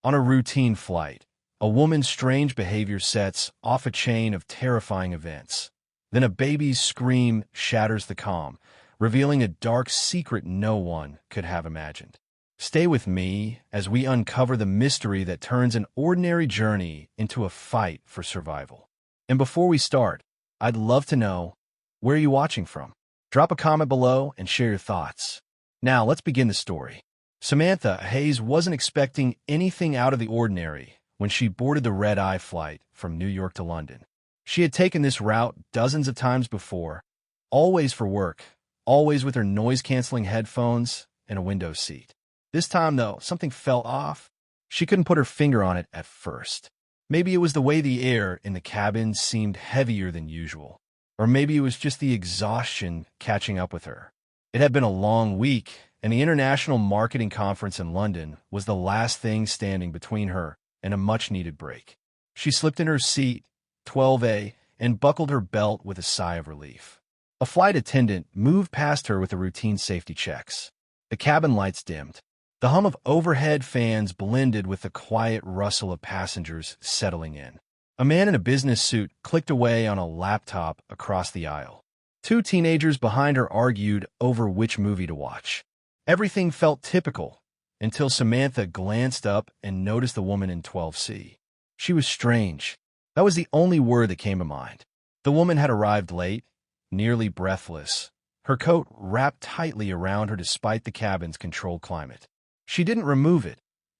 On a routine flight, a woman's strange behavior sets off a chain of terrifying events. Then a baby's scream shatters the calm, revealing a dark secret no one could have imagined. Stay with me as we uncover the mystery that turns an ordinary journey into a fight for survival. And before we start, I'd love to know, where are you watching from? Drop a comment below and share your thoughts. Now, let's begin the story. Samantha Hayes wasn't expecting anything out of the ordinary when she boarded the red-eye flight from New York to London. She had taken this route dozens of times before, always for work, always with her noise-canceling headphones and a window seat. This time, though, something fell off. She couldn't put her finger on it at first. Maybe it was the way the air in the cabin seemed heavier than usual. Or maybe it was just the exhaustion catching up with her. It had been a long week, and the International Marketing Conference in London was the last thing standing between her and a much-needed break. She slipped in her seat, 12A, and buckled her belt with a sigh of relief. A flight attendant moved past her with the routine safety checks. The cabin lights dimmed. The hum of overhead fans blended with the quiet rustle of passengers settling in. A man in a business suit clicked away on a laptop across the aisle. Two teenagers behind her argued over which movie to watch. Everything felt typical until Samantha glanced up and noticed the woman in 12C. She was strange. That was the only word that came to mind. The woman had arrived late, nearly breathless, her coat wrapped tightly around her despite the cabin's controlled climate. She didn't remove it,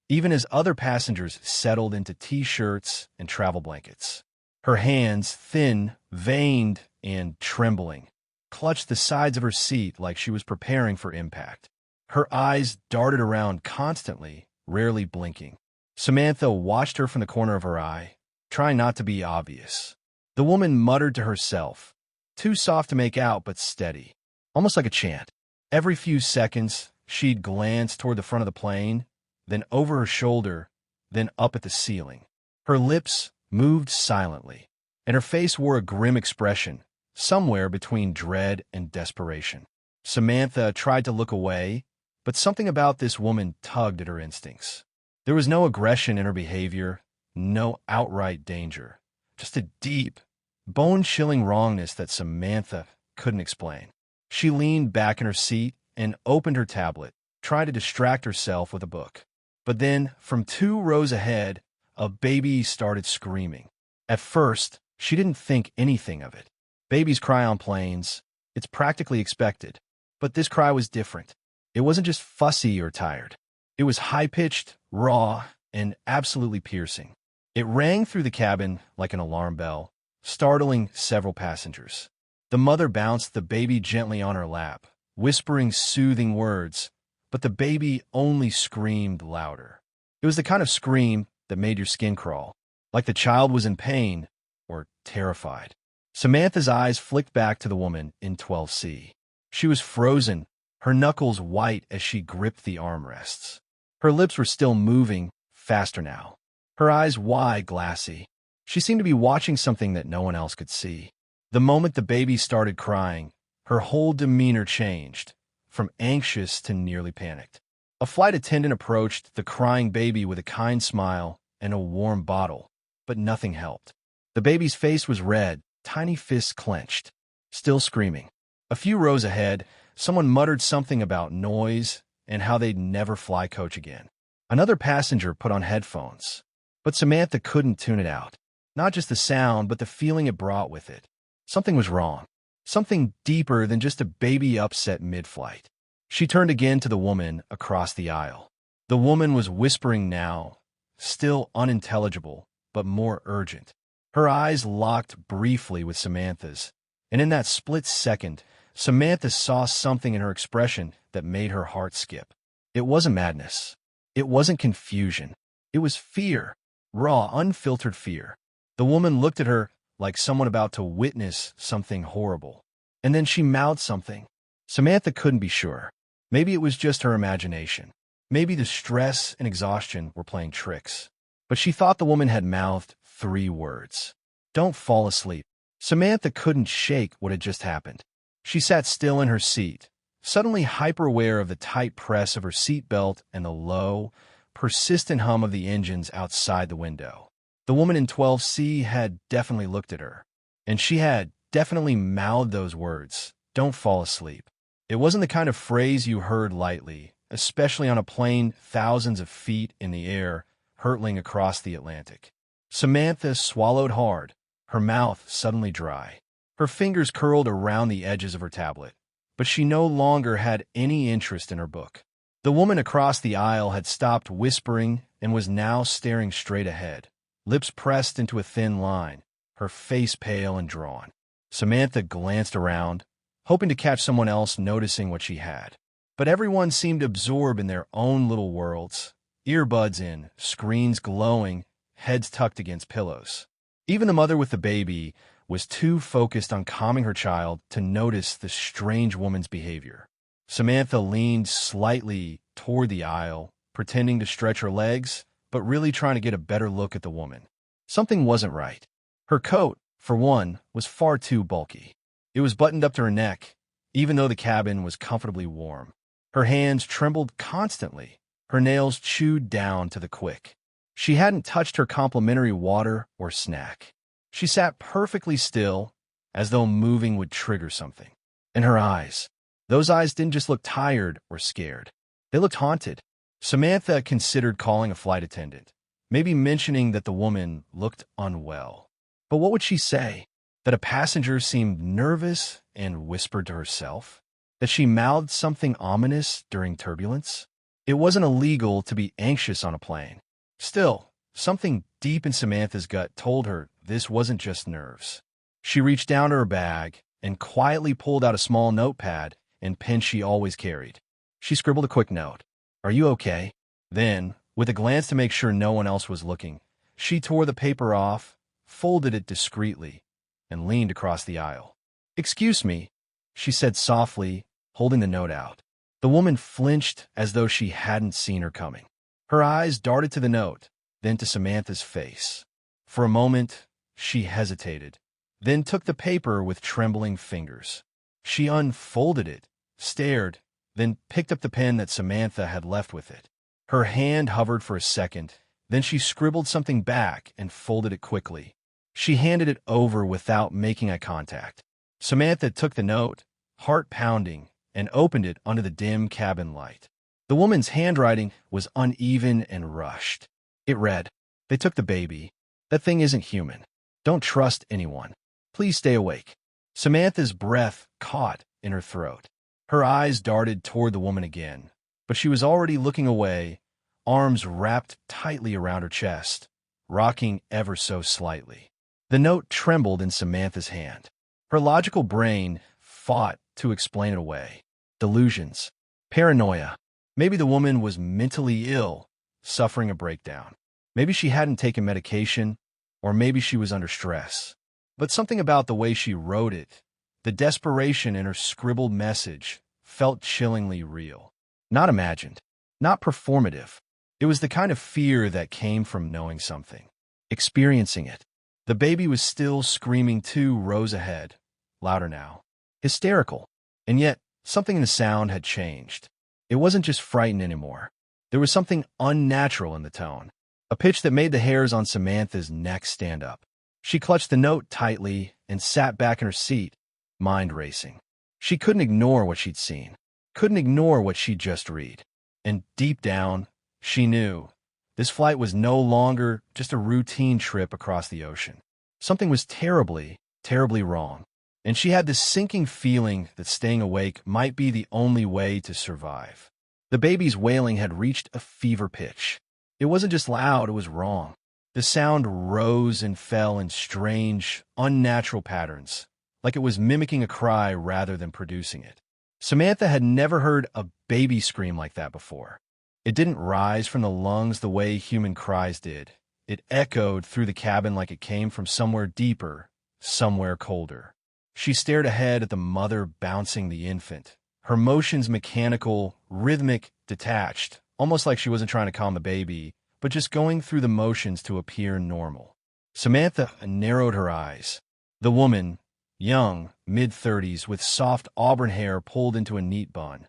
even as other passengers settled into T-shirts and travel blankets. Her hands, thin, veined, and trembling, clutched the sides of her seat like she was preparing for impact. Her eyes darted around constantly, rarely blinking. Samantha watched her from the corner of her eye, trying not to be obvious. The woman muttered to herself, too soft to make out but steady, almost like a chant. Every few seconds, she'd glance toward the front of the plane, then over her shoulder, then up at the ceiling. Her lips moved silently, and her face wore a grim expression, somewhere between dread and desperation. Samantha tried to look away, but something about this woman tugged at her instincts. There was no aggression in her behavior, no outright danger, just a deep, bone-chilling wrongness that Samantha couldn't explain. She leaned back in her seat and opened her tablet, trying to distract herself with a book. But then, from 2 rows ahead, a baby started screaming. At first, she didn't think anything of it. Babies cry on planes. It's practically expected. But this cry was different. It wasn't just fussy or tired. It was high-pitched, raw, and absolutely piercing. It rang through the cabin like an alarm bell, startling several passengers. The mother bounced the baby gently on her lap, whispering soothing words, but the baby only screamed louder. It was the kind of scream that made your skin crawl, like the child was in pain or terrified. Samantha's eyes flicked back to the woman in 12C. She was frozen, her knuckles white as she gripped the armrests. Her lips were still moving, faster now. Her eyes wide, glassy. She seemed to be watching something that no one else could see. The moment the baby started crying, her whole demeanor changed, from anxious to nearly panicked. A flight attendant approached the crying baby with a kind smile and a warm bottle, but nothing helped. The baby's face was red, tiny fists clenched, still screaming. A few rows ahead, someone muttered something about noise and how they'd never fly coach again. Another passenger put on headphones, but Samantha couldn't tune it out. Not just the sound, but the feeling it brought with it. Something was wrong. Something deeper than just a baby upset mid-flight. She turned again to the woman across the aisle. The woman was whispering now, still unintelligible, but more urgent. Her eyes locked briefly with Samantha's, and in that split second, Samantha saw something in her expression that made her heart skip. It wasn't madness. It wasn't confusion. It was fear, raw, unfiltered fear. The woman looked at her like someone about to witness something horrible. And then she mouthed something. Samantha couldn't be sure. Maybe it was just her imagination. Maybe the stress and exhaustion were playing tricks. But she thought the woman had mouthed 3 words. Don't fall asleep. Samantha couldn't shake what had just happened. She sat still in her seat, suddenly hyper-aware of the tight press of her seatbelt and the low, persistent hum of the engines outside the window. The woman in 12C had definitely looked at her, and she had definitely mouthed those words, "Don't fall asleep." It wasn't the kind of phrase you heard lightly, especially on a plane thousands of feet in the air, hurtling across the Atlantic. Samantha swallowed hard, her mouth suddenly dry. Her fingers curled around the edges of her tablet, but she no longer had any interest in her book. The woman across the aisle had stopped whispering and was now staring straight ahead, lips pressed into a thin line, her face pale and drawn. Samantha glanced around, hoping to catch someone else noticing what she had. But everyone seemed absorbed in their own little worlds, earbuds in, screens glowing, heads tucked against pillows. Even the mother with the baby was too focused on calming her child to notice the strange woman's behavior. Samantha leaned slightly toward the aisle, pretending to stretch her legs, but really trying to get a better look at the woman. Something wasn't right. Her coat, for one, was far too bulky. It was buttoned up to her neck, even though the cabin was comfortably warm. Her hands trembled constantly, her nails chewed down to the quick. She hadn't touched her complimentary water or snack. She sat perfectly still, as though moving would trigger something. And her eyes, those eyes didn't just look tired or scared. They looked haunted. Samantha considered calling a flight attendant, maybe mentioning that the woman looked unwell. But what would she say? That a passenger seemed nervous and whispered to herself? That she mouthed something ominous during turbulence? It wasn't illegal to be anxious on a plane. Still, something deep in Samantha's gut told her this wasn't just nerves. She reached down to her bag and quietly pulled out a small notepad and pen she always carried. She scribbled a quick note. "Are you okay?" Then, with a glance to make sure no one else was looking, she tore the paper off, folded it discreetly, and leaned across the aisle. "Excuse me," she said softly, holding the note out. The woman flinched as though she hadn't seen her coming. Her eyes darted to the note, then to Samantha's face. For a moment, she hesitated, then took the paper with trembling fingers. She unfolded it, stared, then picked up the pen that Samantha had left with it. Her hand hovered for a second, then she scribbled something back and folded it quickly. She handed it over without making eye contact. Samantha took the note, heart pounding, and opened it under the dim cabin light. The woman's handwriting was uneven and rushed. It read, "They took the baby. That thing isn't human. Don't trust anyone. Please stay awake." Samantha's breath caught in her throat. Her eyes darted toward the woman again, but she was already looking away, arms wrapped tightly around her chest, rocking ever so slightly. The note trembled in Samantha's hand. Her logical brain fought to explain it away. Delusions, paranoia. Maybe the woman was mentally ill, suffering a breakdown. Maybe she hadn't taken medication, or maybe she was under stress. But something about the way she wrote it, the desperation in her scribbled message, felt chillingly real. Not imagined, not performative. It was the kind of fear that came from knowing something, experiencing it. The baby was still screaming 2 rows ahead, louder now, hysterical. And yet, something in the sound had changed. It wasn't just frightened anymore. There was something unnatural in the tone, a pitch that made the hairs on Samantha's neck stand up. She clutched the note tightly and sat back in her seat, mind racing. She couldn't ignore what she'd seen, couldn't ignore what she'd just read. And deep down, she knew this flight was no longer just a routine trip across the ocean. Something was terribly, terribly wrong. And she had this sinking feeling that staying awake might be the only way to survive. The baby's wailing had reached a fever pitch. It wasn't just loud, it was wrong. The sound rose and fell in strange, unnatural patterns, like it was mimicking a cry rather than producing it. Samantha had never heard a baby scream like that before. It didn't rise from the lungs the way human cries did. It echoed through the cabin like it came from somewhere deeper, somewhere colder. She stared ahead at the mother bouncing the infant, her motions mechanical, rhythmic, detached, almost like she wasn't trying to calm the baby, but just going through the motions to appear normal. Samantha narrowed her eyes. The woman, young, mid-30s, with soft auburn hair pulled into a neat bun,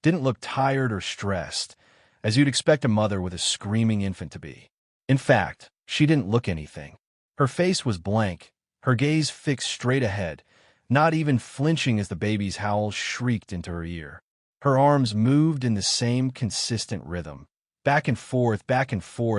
didn't look tired or stressed, as you'd expect a mother with a screaming infant to be. In fact, she didn't look anything. Her face was blank, her gaze fixed straight ahead, not even flinching as the baby's howl shrieked into her ear. Her arms moved in the same consistent rhythm, back and forth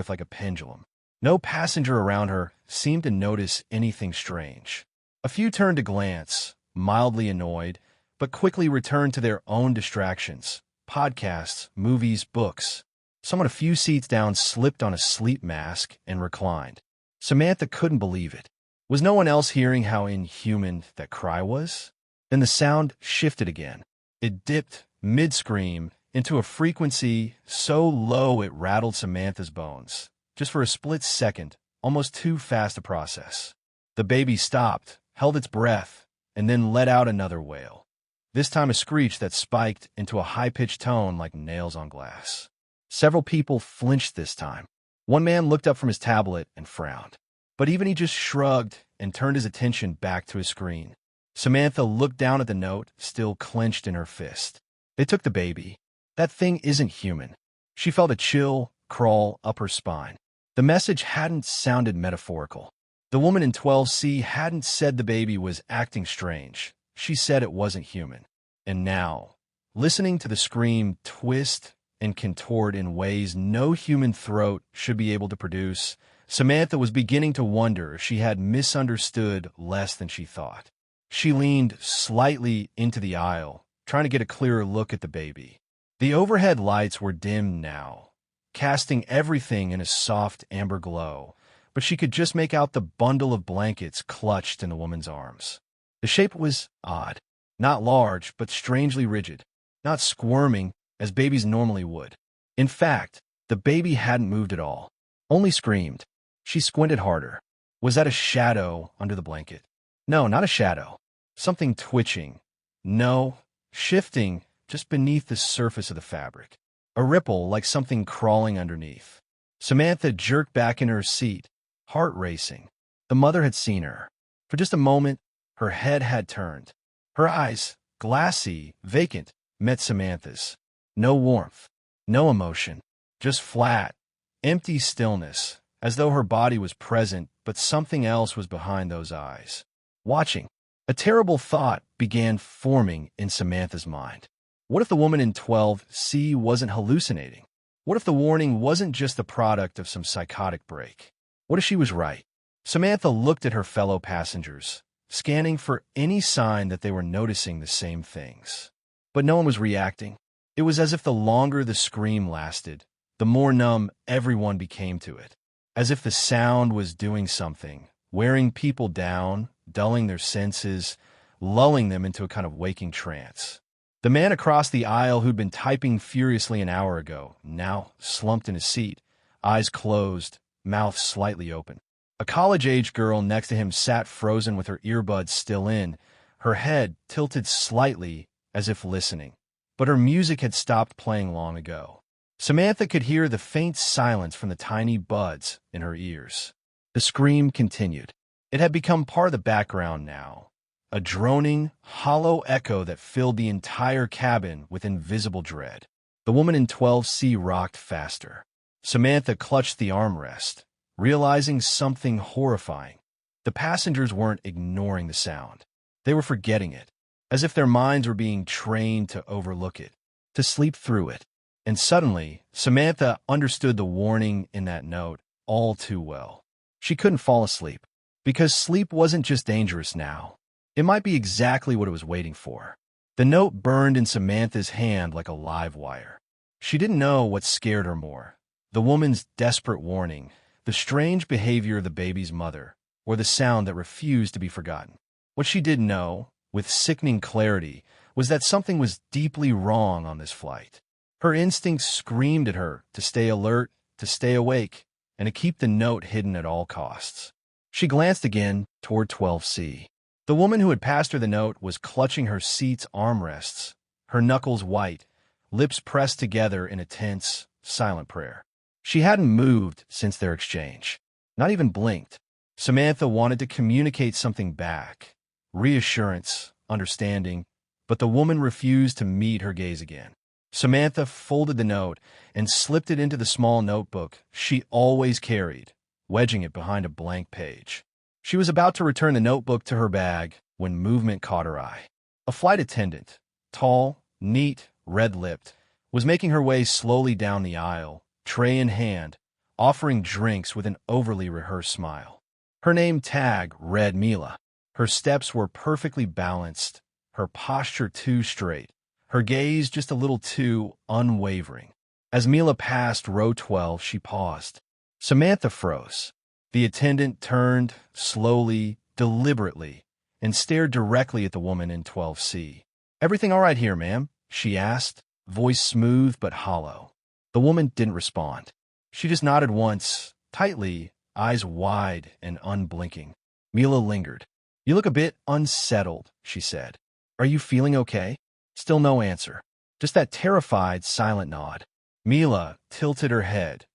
like a pendulum. No passenger around her seemed to notice anything strange. A few turned to glance, mildly annoyed, but quickly returned to their own distractions: podcasts, movies, books. Someone a few seats down slipped on a sleep mask and reclined. Samantha couldn't believe it. Was no one else hearing how inhuman that cry was? Then the sound shifted again. It dipped, mid-scream, into a frequency so low it rattled Samantha's bones. Just for a split second, almost too fast to process. The baby stopped, held its breath, and then let out another wail. This time a screech that spiked into a high-pitched tone like nails on glass. Several people flinched this time. One man looked up from his tablet and frowned. But even he just shrugged and turned his attention back to his screen. Samantha looked down at the note, still clenched in her fist. They took the baby. That thing isn't human. She felt a chill crawl up her spine. The message hadn't sounded metaphorical. The woman in 12C hadn't said the baby was acting strange. She said it wasn't human. And now, listening to the scream twist and contort in ways no human throat should be able to produce, Samantha was beginning to wonder if she had misunderstood less than she thought. She leaned slightly into the aisle, trying to get a clearer look at the baby. The overhead lights were dim now, casting everything in a soft amber glow, but she could just make out the bundle of blankets clutched in the woman's arms. The shape was odd, not large, but strangely rigid, not squirming as babies normally would. In fact, the baby hadn't moved at all, only screamed. She squinted harder. Was that a shadow under the blanket? No, not a shadow. Something twitching. No, shifting just beneath the surface of the fabric. A ripple like something crawling underneath. Samantha jerked back in her seat, heart racing. The mother had seen her. For just a moment, her head had turned. Her eyes, glassy, vacant, met Samantha's. No warmth, no emotion, just flat, empty stillness, as though her body was present, but something else was behind those eyes. Watching. A terrible thought began forming in Samantha's mind. What if the woman in 12C wasn't hallucinating? What if the warning wasn't just the product of some psychotic break? What if she was right? Samantha looked at her fellow passengers, scanning for any sign that they were noticing the same things. But no one was reacting. It was as if the longer the scream lasted, the more numb everyone became to it. As if the sound was doing something, wearing people down, dulling their senses, lulling them into a kind of waking trance. The man across the aisle who'd been typing furiously an hour ago, now slumped in his seat, eyes closed, mouth slightly open. A college-age girl next to him sat frozen with her earbuds still in, her head tilted slightly as if listening. But her music had stopped playing long ago. Samantha could hear the faint silence from the tiny buds in her ears. The scream continued. It had become part of the background now, a droning, hollow echo that filled the entire cabin with invisible dread. The woman in 12C rocked faster. Samantha clutched the armrest, realizing something horrifying. The passengers weren't ignoring the sound. They were forgetting it, as if their minds were being trained to overlook it, to sleep through it. And suddenly, Samantha understood the warning in that note all too well. She couldn't fall asleep, because sleep wasn't just dangerous now. It might be exactly what it was waiting for. The note burned in Samantha's hand like a live wire. She didn't know what scared her more, the woman's desperate warning, the strange behavior of the baby's mother, or the sound that refused to be forgotten. What she did know, with sickening clarity, was that something was deeply wrong on this flight. Her instincts screamed at her to stay alert, to stay awake, and to keep the note hidden at all costs. She glanced again toward 12C. The woman who had passed her the note was clutching her seat's armrests, her knuckles white, lips pressed together in a tense, silent prayer. She hadn't moved since their exchange, not even blinked. Samantha wanted to communicate something back, reassurance, understanding, but the woman refused to meet her gaze again. Samantha folded the note and slipped it into the small notebook she always carried, wedging it behind a blank page. She was about to return the notebook to her bag when movement caught her eye. A flight attendant, tall, neat, red-lipped, was making her way slowly down the aisle, tray in hand, offering drinks with an overly rehearsed smile. Her name tag read Mila. Her steps were perfectly balanced, her posture too straight, her gaze just a little too unwavering. As Mila passed row 12, she paused. Samantha froze. The attendant turned, slowly, deliberately, and stared directly at the woman in 12C. "Everything all right here, ma'am?" she asked, voice smooth but hollow. The woman didn't respond. She just nodded once, tightly, eyes wide and unblinking. Mila lingered. "You look a bit unsettled," she said. "Are you feeling okay?" Still no answer. Just that terrified, silent nod. Mila tilted her head,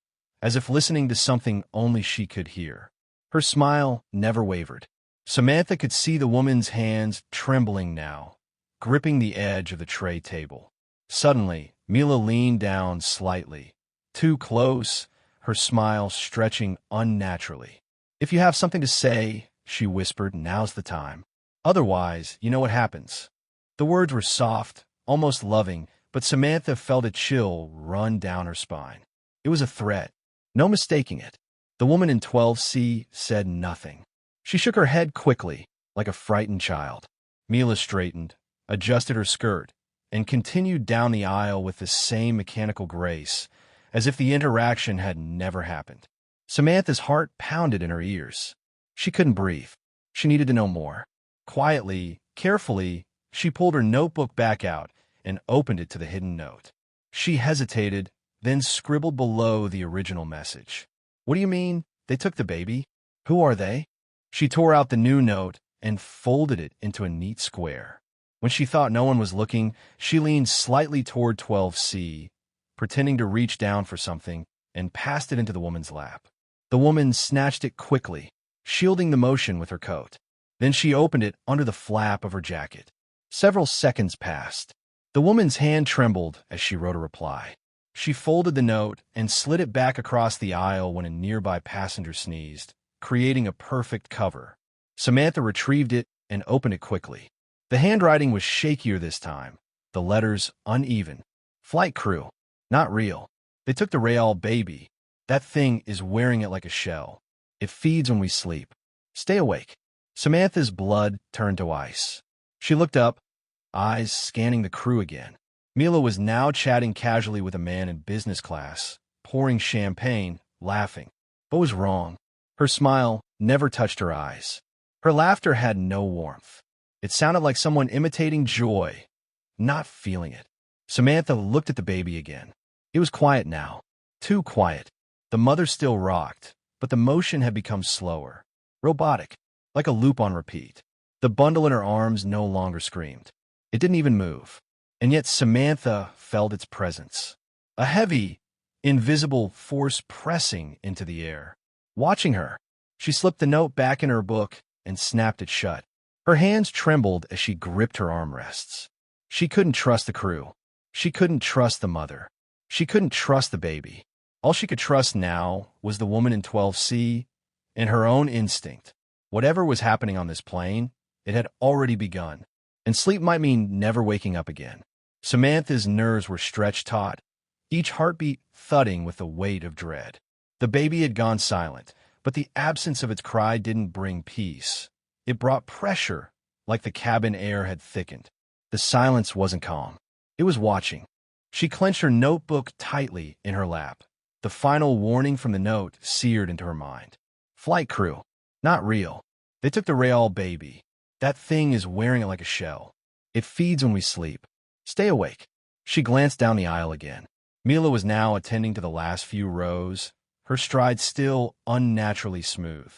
as if listening to something only she could hear. Her smile never wavered. Samantha could see the woman's hands trembling now, gripping the edge of the tray table. Suddenly, Mila leaned down slightly. Too close, her smile stretching unnaturally. "If you have something to say," she whispered, "now's the time. Otherwise, you know what happens." The words were soft, almost loving, but Samantha felt a chill run down her spine. It was a threat. No mistaking it. The woman in 12C said nothing. She shook her head quickly, like a frightened child. Mila straightened, adjusted her skirt, and continued down the aisle with the same mechanical grace, as if the interaction had never happened. Samantha's heart pounded in her ears. She couldn't breathe. She needed to know more. Quietly, carefully, she pulled her notebook back out and opened it to the hidden note. She hesitated, then scribbled below the original message. "What do you mean, they took the baby? Who are they?" She tore out the new note and folded it into a neat square. When she thought no one was looking, she leaned slightly toward 12C, pretending to reach down for something, and passed it into the woman's lap. The woman snatched it quickly, shielding the motion with her coat. Then she opened it under the flap of her jacket. Several seconds passed. The woman's hand trembled as she wrote a reply. She folded the note and slid it back across the aisle when a nearby passenger sneezed, creating a perfect cover. Samantha retrieved it and opened it quickly. The handwriting was shakier this time, the letters uneven. "Flight crew. Not real. They took the Real baby. That thing is wearing it like a shell. It feeds when we sleep. Stay awake." Samantha's blood turned to ice. She looked up, eyes scanning the crew again. Mila was now chatting casually with a man in business class, pouring champagne, laughing. What was wrong? Her smile never touched her eyes. Her laughter had no warmth. It sounded like someone imitating joy, not feeling it. Samantha looked at the baby again. It was quiet now. Too quiet. The mother still rocked, but the motion had become slower. Robotic, like a loop on repeat. The bundle in her arms no longer screamed. It didn't even move. And yet Samantha felt its presence. A heavy, invisible force pressing into the air. Watching her, she slipped the note back in her book and snapped it shut. Her hands trembled as she gripped her armrests. She couldn't trust the crew. She couldn't trust the mother. She couldn't trust the baby. All she could trust now was the woman in 12C and her own instinct. Whatever was happening on this plane, it had already begun, and sleep might mean never waking up again. Samantha's nerves were stretched taut, each heartbeat thudding with the weight of dread. The baby had gone silent, but the absence of its cry didn't bring peace. It brought pressure, like the cabin air had thickened. The silence wasn't calm. It was watching. She clenched her notebook tightly in her lap. The final warning from the note seared into her mind. "Flight crew. Not real. They took the Real baby. That thing is wearing it like a shell. It feeds when we sleep. Stay awake." She glanced down the aisle again. Mila was now attending to the last few rows, her stride still unnaturally smooth.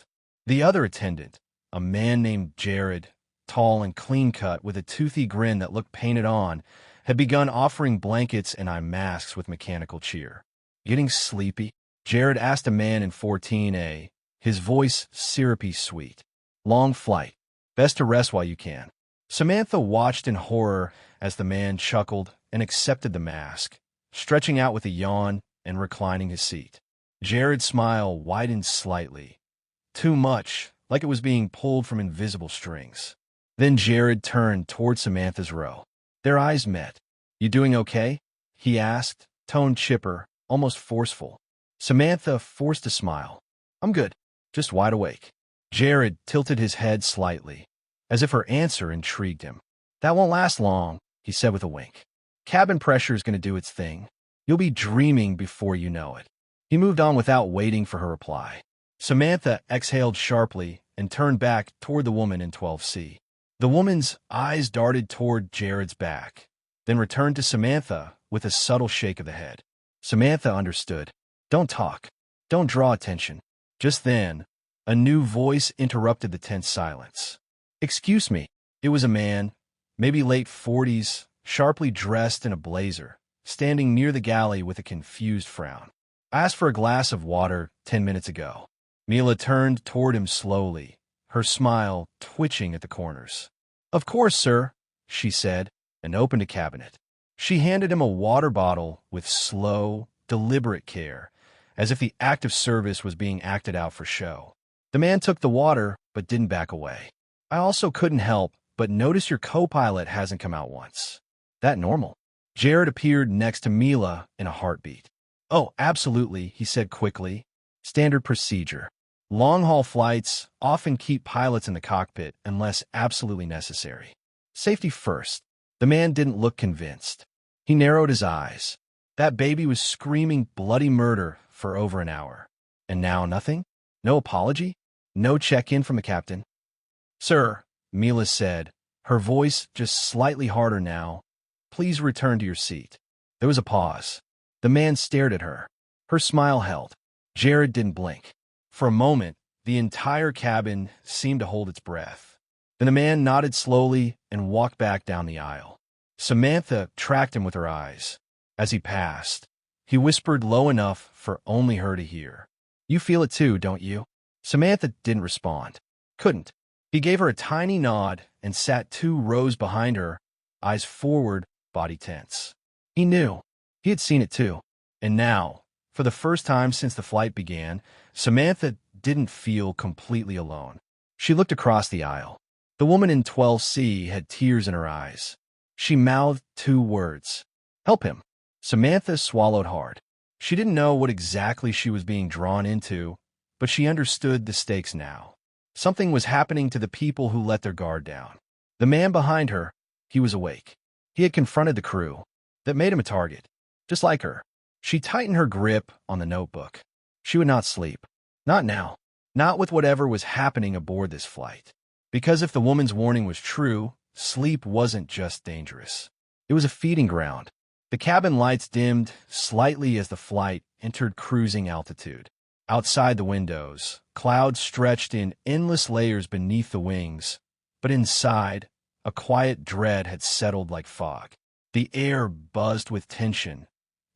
The other attendant, a man named Jared, tall and clean-cut with a toothy grin that looked painted on, had begun offering blankets and eye masks with mechanical cheer. "Getting sleepy?" Jared asked a man in 14A, his voice syrupy sweet. "Long flight. Best to rest while you can." Samantha watched in horror as the man chuckled and accepted the mask, stretching out with a yawn and reclining his seat. Jared's smile widened slightly. Too much, like it was being pulled from invisible strings. Then Jared turned toward Samantha's row. Their eyes met. "You doing okay?" he asked, tone chipper, almost forceful. Samantha forced a smile. "I'm good, just wide awake." Jared tilted his head slightly, as if her answer intrigued him. "That won't last long," he said with a wink. "Cabin pressure is going to do its thing. You'll be dreaming before you know it." He moved on without waiting for her reply. Samantha exhaled sharply and turned back toward the woman in 12C. The woman's eyes darted toward Jared's back, then returned to Samantha with a subtle shake of the head. Samantha understood. "Don't talk. Don't draw attention." Just then, a new voice interrupted the tense silence. "Excuse me." It was a man, maybe late 40s, sharply dressed in a blazer, standing near the galley with a confused frown. "I asked for a glass of water 10 minutes ago." Mila turned toward him slowly, her smile twitching at the corners. "Of course, sir," she said, and opened a cabinet. She handed him a water bottle with slow, deliberate care, as if the act of service was being acted out for show. The man took the water, but didn't back away. "I also couldn't help but notice your co-pilot hasn't come out once. That normal?" Jared appeared next to Mila in a heartbeat. "Oh, absolutely," he said quickly. "Standard procedure. Long-haul flights often keep pilots in the cockpit unless absolutely necessary. Safety first." The man didn't look convinced. He narrowed his eyes. That baby was screaming bloody murder for over an hour. And now nothing? No apology? No check-in from the captain? "Sir," Mila said, her voice just slightly harder now, "please return to your seat." There was a pause. The man stared at her. Her smile held. Jared didn't blink. For a moment, the entire cabin seemed to hold its breath. Then the man nodded slowly and walked back down the aisle. Samantha tracked him with her eyes. As he passed, he whispered low enough for only her to hear. "You feel it too, don't you?" Samantha didn't respond. Couldn't. He gave her a tiny nod and sat 2 rows behind her, eyes forward, body tense. He knew. He had seen it too. And now, for the first time since the flight began, Samantha didn't feel completely alone. She looked across the aisle. The woman in 12C had tears in her eyes. She mouthed 2 words. "Help him." Samantha swallowed hard. She didn't know what exactly she was being drawn into, but she understood the stakes now. Something was happening to the people who let their guard down. The man behind her, he was awake. He had confronted the crew. That made him a target. Just like her. She tightened her grip on the notebook. She would not sleep. Not now. Not with whatever was happening aboard this flight. Because if the woman's warning was true, sleep wasn't just dangerous. It was a feeding ground. The cabin lights dimmed slightly as the flight entered cruising altitude. Outside the windows, clouds stretched in endless layers beneath the wings, but inside, a quiet dread had settled like fog. The air buzzed with tension,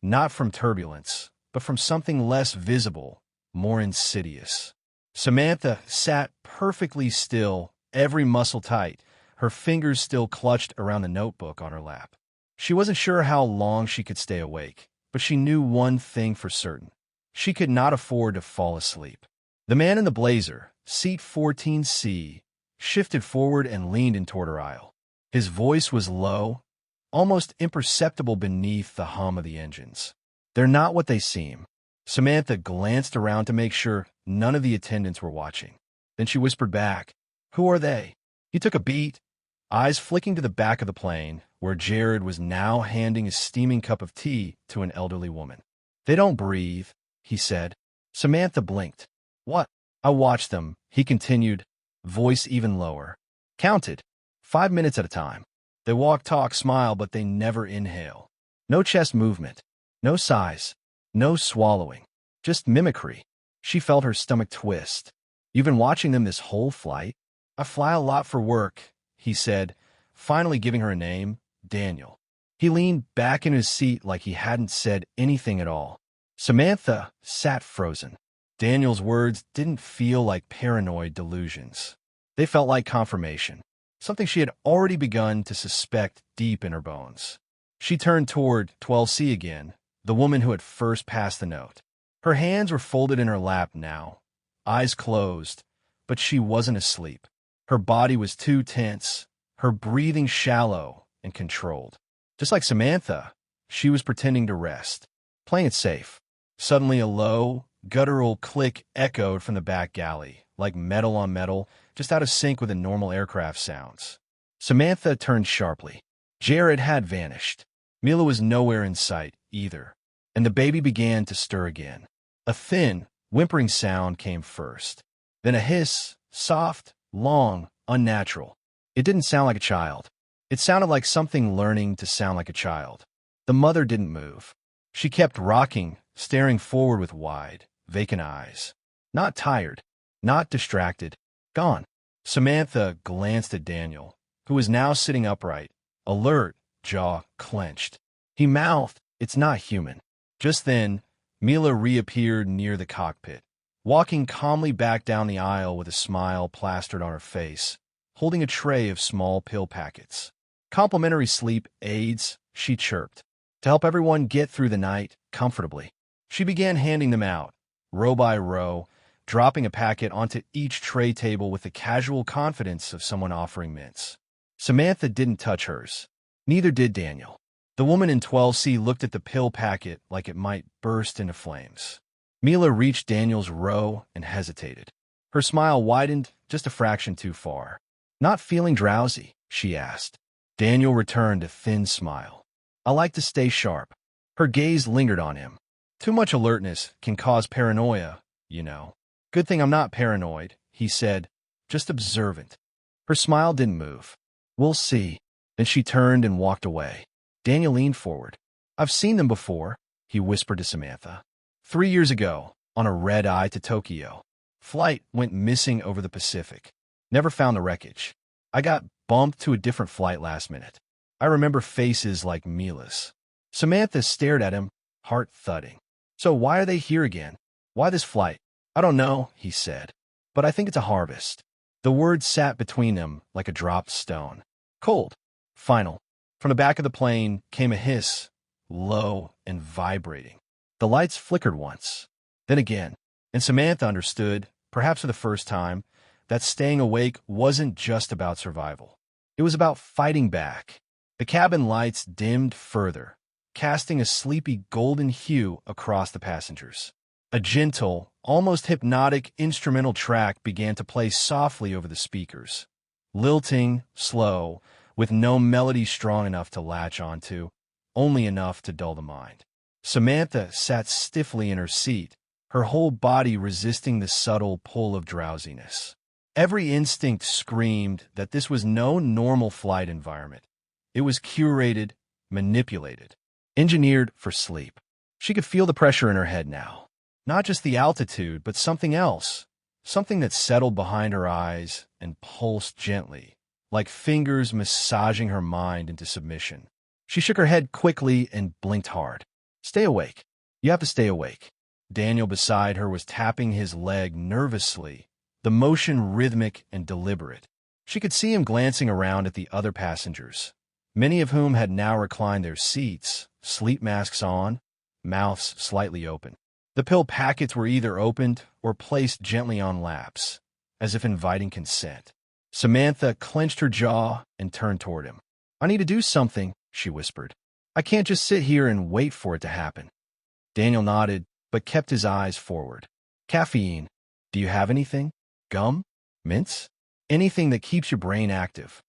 not from turbulence, but from something less visible, more insidious. Samantha sat perfectly still, every muscle tight, her fingers still clutched around the notebook on her lap. She wasn't sure how long she could stay awake, but she knew one thing for certain. She could not afford to fall asleep. The man in the blazer, seat 14C, shifted forward and leaned in toward her aisle. His voice was low, almost imperceptible beneath the hum of the engines. "They're not what they seem." Samantha glanced around to make sure none of the attendants were watching. Then she whispered back, "Who are they?" He took a beat, eyes flicking to the back of the plane, where Jared was now handing a steaming cup of tea to an elderly woman. "They don't breathe," he said. Samantha blinked. "What?" "I watched them," he continued, voice even lower. "Counted. 5 minutes at a time. They walk, talk, smile, but they never inhale. No chest movement. No sighs. No swallowing. Just mimicry." She felt her stomach twist. "You've been watching them this whole flight?" "I fly a lot for work," he said, finally giving her a name, Daniel. He leaned back in his seat like he hadn't said anything at all. Samantha sat frozen. Daniel's words didn't feel like paranoid delusions. They felt like confirmation, something she had already begun to suspect deep in her bones. She turned toward 12C again, the woman who had first passed the note. Her hands were folded in her lap now, eyes closed, but she wasn't asleep. Her body was too tense, her breathing shallow and controlled. Just like Samantha, she was pretending to rest, playing it safe. Suddenly a low, guttural click echoed from the back galley, like metal on metal, just out of sync with the normal aircraft sounds. Samantha turned sharply. Jared had vanished. Mila was nowhere in sight, either, and the baby began to stir again. A thin, whimpering sound came first. Then a hiss, soft, long, unnatural. It didn't sound like a child. It sounded like something learning to sound like a child. The mother didn't move. She kept rocking, staring forward with wide, vacant eyes. Not tired, not distracted, gone. Samantha glanced at Daniel, who was now sitting upright, alert, jaw clenched. He mouthed, "It's not human." Just then, Mila reappeared near the cockpit, walking calmly back down the aisle with a smile plastered on her face, holding a tray of small pill packets. "Complimentary sleep aids," she chirped, "to help everyone get through the night comfortably." She began handing them out, row by row, dropping a packet onto each tray table with the casual confidence of someone offering mints. Samantha didn't touch hers. Neither did Daniel. The woman in 12C looked at the pill packet like it might burst into flames. Mila reached Daniel's row and hesitated. Her smile widened just a fraction too far. "Not feeling drowsy?" she asked. Daniel returned a thin smile. "I like to stay sharp." Her gaze lingered on him. "Too much alertness can cause paranoia, you know." "Good thing I'm not paranoid," he said, "just observant." Her smile didn't move. "We'll see." Then she turned and walked away. Daniel leaned forward. "I've seen them before," he whispered to Samantha. 3 years ago, on a red-eye to Tokyo. Flight went missing over the Pacific. Never found the wreckage. I got bumped to a different flight last minute. I remember faces like Mila's." Samantha stared at him, heart thudding. "So why are they here again? Why this flight?" "I don't know," he said, "but I think it's a harvest." The words sat between them like a dropped stone. Cold. Final. From the back of the plane came a hiss, low and vibrating. The lights flickered once, then again, and Samantha understood, perhaps for the first time, that staying awake wasn't just about survival. It was about fighting back. The cabin lights dimmed further, casting a sleepy golden hue across the passengers. A gentle, almost hypnotic instrumental track began to play softly over the speakers, lilting, slow, with no melody strong enough to latch onto, only enough to dull the mind. Samantha sat stiffly in her seat, her whole body resisting the subtle pull of drowsiness. Every instinct screamed that this was no normal flight environment. It was curated, manipulated, engineered for sleep. She could feel the pressure in her head now. Not just the altitude, but something else. Something that settled behind her eyes and pulsed gently, like fingers massaging her mind into submission. She shook her head quickly and blinked hard. "Stay awake. You have to stay awake." Daniel beside her was tapping his leg nervously, the motion rhythmic and deliberate. She could see him glancing around at the other passengers, many of whom had now reclined their seats, sleep masks on, mouths slightly open. The pill packets were either opened or placed gently on laps, as if inviting consent. Samantha clenched her jaw and turned toward him. "I need to do something," she whispered. "I can't just sit here and wait for it to happen." Daniel nodded, but kept his eyes forward. "Caffeine. Do you have anything? Gum? Mints? Anything that keeps your brain active?"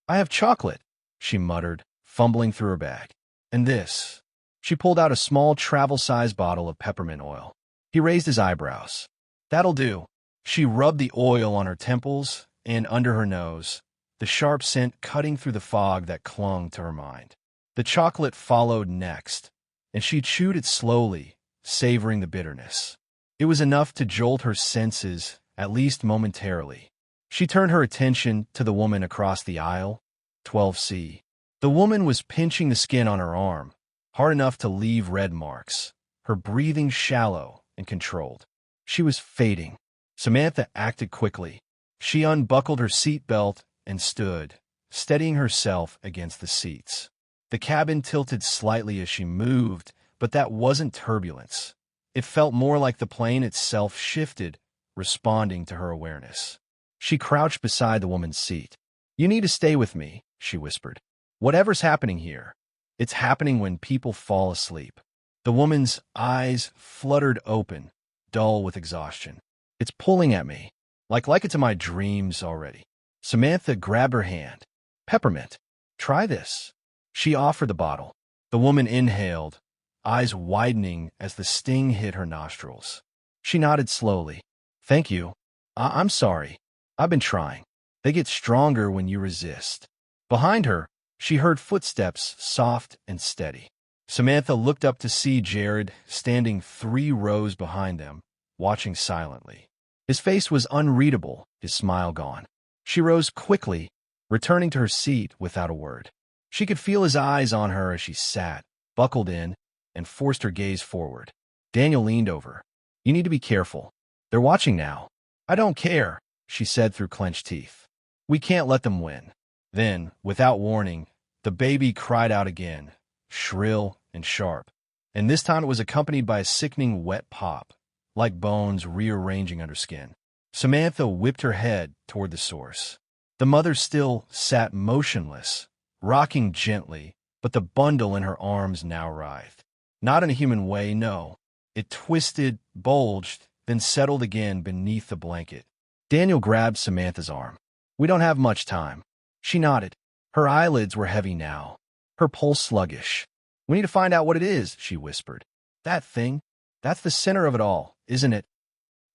"I have chocolate," she muttered, fumbling through her bag. "And this." She pulled out a small travel-sized bottle of peppermint oil. He raised his eyebrows. "That'll do." She rubbed the oil on her temples and under her nose, the sharp scent cutting through the fog that clung to her mind. The chocolate followed next, and she chewed it slowly, savoring the bitterness. It was enough to jolt her senses, at least momentarily. She turned her attention to the woman across the aisle, 12C. The woman was pinching the skin on her arm, hard enough to leave red marks, her breathing shallow and controlled. She was fading. Samantha acted quickly. She unbuckled her seat belt and stood, steadying herself against the seats. The cabin tilted slightly as she moved, but that wasn't turbulence. It felt more like the plane itself shifted, responding to her awareness. She crouched beside the woman's seat. "You need to stay with me," she whispered. "Whatever's happening here, it's happening when people fall asleep." The woman's eyes fluttered open, dull with exhaustion. "It's pulling at me, like it's in my dreams already." Samantha grabbed her hand. "Peppermint, try this." She offered the bottle. The woman inhaled, eyes widening as the sting hit her nostrils. She nodded slowly. "Thank you. I'm sorry. I've been trying. They get stronger when you resist." Behind her, she heard footsteps, soft and steady. Samantha looked up to see Jared standing 3 rows behind them, watching silently. His face was unreadable, his smile gone. She rose quickly, returning to her seat without a word. She could feel his eyes on her as she sat, buckled in, and forced her gaze forward. Daniel leaned over. "You need to be careful. They're watching now." "I don't care," she said through clenched teeth. "We can't let them win." Then, without warning, the baby cried out again, shrill and sharp. And this time it was accompanied by a sickening wet pop, like bones rearranging under skin. Samantha whipped her head toward the source. The mother still sat motionless, rocking gently, but the bundle in her arms now writhed. Not in a human way, no. It twisted, bulged, then settled again beneath the blanket. Daniel grabbed Samantha's arm. "We don't have much time." She nodded. Her eyelids were heavy now, her pulse sluggish. "We need to find out what it is," she whispered. "That thing, that's the center of it all, isn't it?"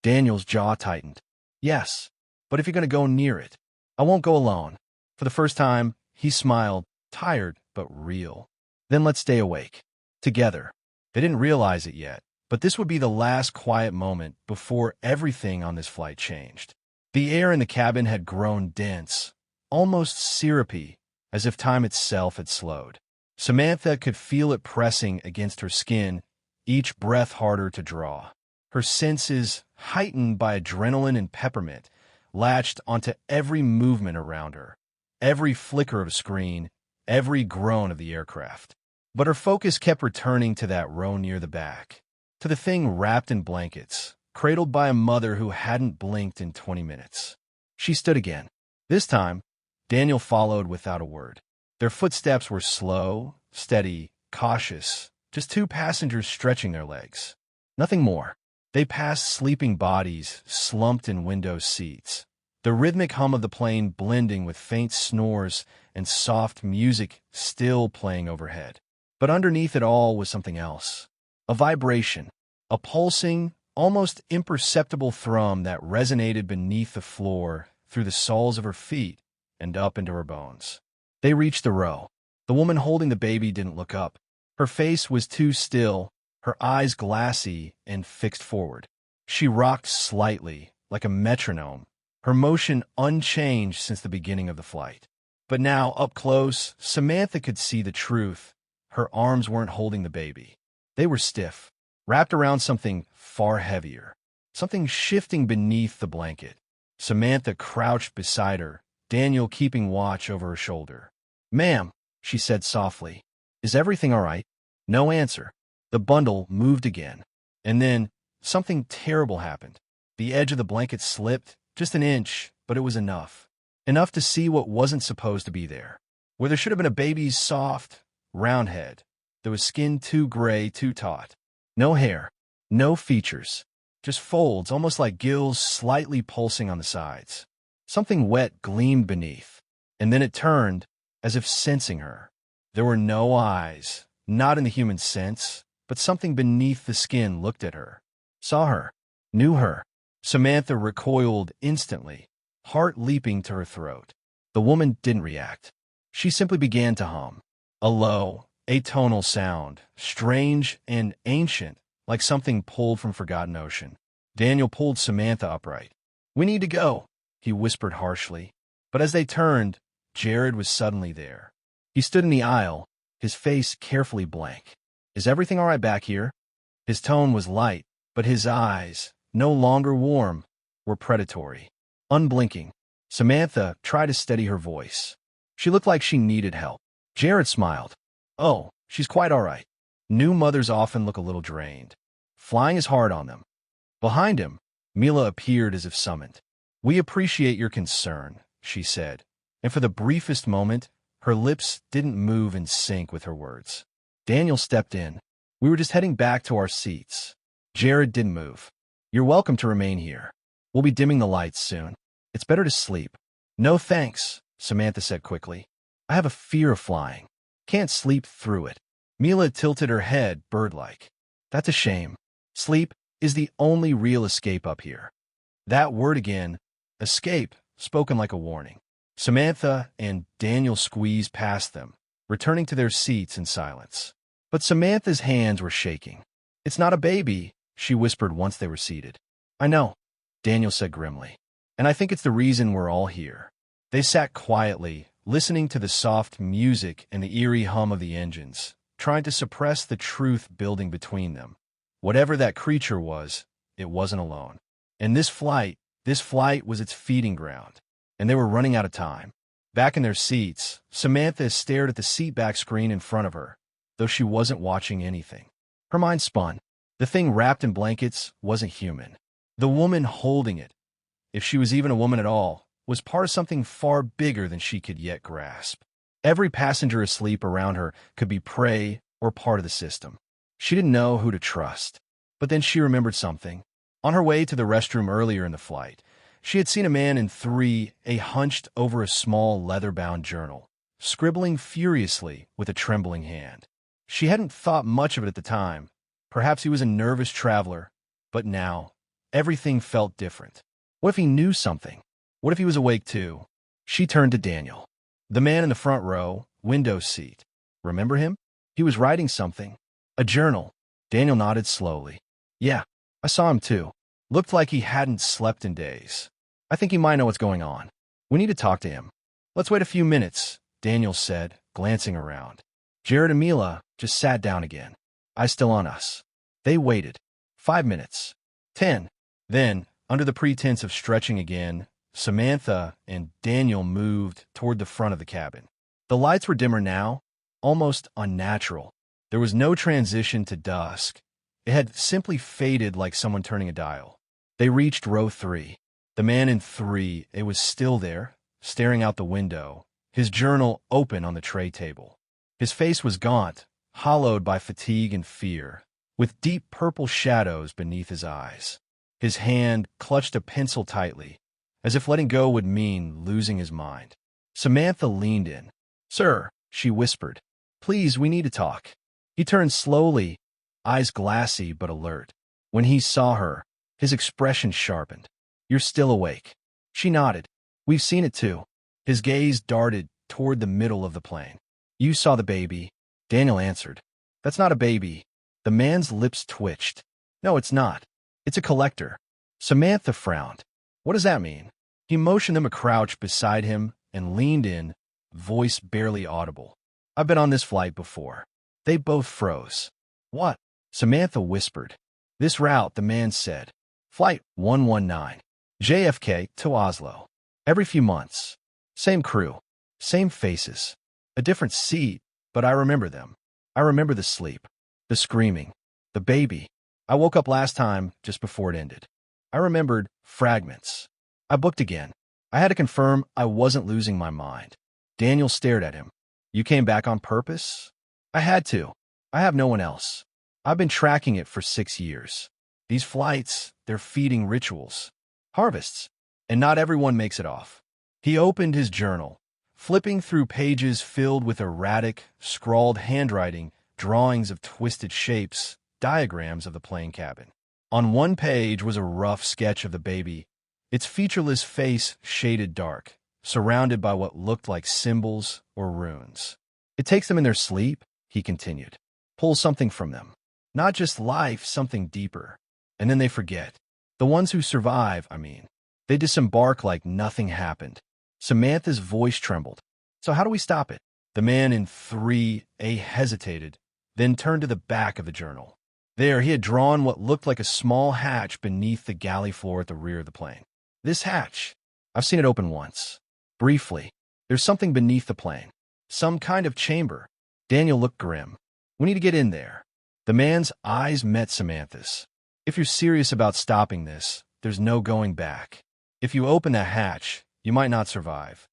Daniel's jaw tightened. "Yes, but if you're going to go near it, I won't go alone." For the first time, he smiled, tired but real. "Then let's stay awake. Together." They didn't realize it yet, but this would be the last quiet moment before everything on this flight changed. The air in the cabin had grown dense, almost syrupy, as if time itself had slowed. Samantha could feel it pressing against her skin, each breath harder to draw. Her senses, heightened by adrenaline and peppermint, latched onto every movement around her, every flicker of a screen, every groan of the aircraft. But her focus kept returning to that row near the back, to the thing wrapped in blankets, cradled by a mother who hadn't blinked in 20 minutes. She stood again. This time, Daniel followed without a word. Their footsteps were slow, steady, cautious, just 2 passengers stretching their legs. Nothing more. They passed sleeping bodies slumped in window seats, the rhythmic hum of the plane blending with faint snores and soft music still playing overhead. But underneath it all was something else. A vibration, a pulsing, almost imperceptible thrum that resonated beneath the floor, through the soles of her feet, and up into her bones. They reached the row. The woman holding the baby didn't look up. Her face was too still, her eyes glassy and fixed forward. She rocked slightly, like a metronome, her motion unchanged since the beginning of the flight. But now, up close, Samantha could see the truth. Her arms weren't holding the baby. They were stiff, wrapped around something far heavier, something shifting beneath the blanket. Samantha crouched beside her, Daniel keeping watch over her shoulder. "Ma'am," she said softly, "is everything all right?" No answer. The bundle moved again. And then, something terrible happened. The edge of the blanket slipped, just an inch, but it was enough. Enough to see what wasn't supposed to be there. Where there should have been a baby's soft, round head, there was skin too gray, too taut. No hair, no features, just folds, almost like gills slightly pulsing on the sides. Something wet gleamed beneath, and then it turned, as if sensing her. There were no eyes, not in the human sense, but something beneath the skin looked at her, saw her, knew her. Samantha recoiled instantly, heart leaping to her throat. The woman didn't react. She simply began to hum. A low, atonal sound, strange and ancient, like something pulled from forgotten ocean. Daniel pulled Samantha upright. "We need to go," he whispered harshly. But as they turned, Jared was suddenly there. He stood in the aisle, his face carefully blank. "Is everything all right back here?" His tone was light, but his eyes, no longer warm, were predatory, unblinking. Samantha tried to steady her voice. She looked like she needed help. Jared smiled. Oh, she's quite all right. New mothers often look a little drained. Flying is hard on them. Behind him, Mila appeared as if summoned. We appreciate your concern, she said, and for the briefest moment, her lips didn't move in sync with her words. Daniel stepped in. We were just heading back to our seats. Jared didn't move. You're welcome to remain here. We'll be dimming the lights soon. It's better to sleep. No thanks, Samantha said quickly. I have a fear of flying. Can't sleep through it. Mila tilted her head bird-like. That's a shame. Sleep is the only real escape up here. That word again, escape, spoken like a warning. Samantha and Daniel squeezed past them, returning to their seats in silence. But Samantha's hands were shaking. It's not a baby, she whispered once they were seated. I know, Daniel said grimly. And I think it's the reason we're all here. They sat quietly, listening to the soft music and the eerie hum of the engines, trying to suppress the truth building between them. Whatever that creature was, it wasn't alone. And this flight was its feeding ground. And they were running out of time. Back in their seats, Samantha stared at the seatback screen in front of her, though she wasn't watching anything. Her mind spun. The thing wrapped in blankets wasn't human. The woman holding it, if she was even a woman at all, was part of something far bigger than she could yet grasp. Every passenger asleep around her could be prey or part of the system. She didn't know who to trust. But then she remembered something. On her way to the restroom earlier in the flight, she had seen a man in 3A hunched over a small leather-bound journal, scribbling furiously with a trembling hand. She hadn't thought much of it at the time. Perhaps he was a nervous traveler, but now, everything felt different. What if he knew something? What if he was awake too? She turned to Daniel, the man in the front row, window seat. Remember him? He was writing something. A journal. Daniel nodded slowly. Yeah, I saw him too. Looked like he hadn't slept in days. I think he might know what's going on. We need to talk to him. Let's wait a few minutes, Daniel said, glancing around. Jared and Mila just sat down again. Eyes still on us. They waited. 5 minutes. 10. Then, under the pretense of stretching again, Samantha and Daniel moved toward the front of the cabin. The lights were dimmer now, almost unnatural. There was no transition to dusk. It had simply faded like someone turning a dial. They reached row 3. The man in 3A was still there, staring out the window, his journal open on the tray table. His face was gaunt, hollowed by fatigue and fear, with deep purple shadows beneath his eyes. His hand clutched a pencil tightly, as if letting go would mean losing his mind. Samantha leaned in. Sir, she whispered, please, we need to talk. He turned slowly, eyes glassy but alert. When he saw her, his expression sharpened. You're still awake. She nodded. We've seen it too. His gaze darted toward the middle of the plane. You saw the baby. Daniel answered. That's not a baby. The man's lips twitched. No, it's not. It's a collector. Samantha frowned. What does that mean? He motioned them a crouch beside him and leaned in, voice barely audible. I've been on this flight before. They both froze. What? Samantha whispered. This route, the man said. Flight 119. JFK to Oslo. Every few months. Same crew. Same faces. A different seat, but I remember them. I remember the sleep. The screaming. The baby. I woke up last time just before it ended. I remembered fragments. I booked again. I had to confirm I wasn't losing my mind. Daniel stared at him. You came back on purpose? I had to. I have no one else. I've been tracking it for 6 years. These flights, they're feeding rituals. Harvests. And not everyone makes it off. He opened his journal, flipping through pages filled with erratic, scrawled handwriting, drawings of twisted shapes, diagrams of the plane cabin. On one page was a rough sketch of the baby, its featureless face shaded dark, surrounded by what looked like symbols or runes. It takes them in their sleep, he continued. Pulls something from them. Not just life, something deeper. And then they forget. The ones who survive, I mean. They disembark like nothing happened. Samantha's voice trembled. So how do we stop it? The man in 3A hesitated, then turned to the back of the journal. There, he had drawn what looked like a small hatch beneath the galley floor at the rear of the plane. This hatch, I've seen it open once. Briefly, there's something beneath the plane. Some kind of chamber. Daniel looked grim. We need to get in there. The man's eyes met Samantha's. If you're serious about stopping this, there's no going back. If you open that hatch, you might not survive.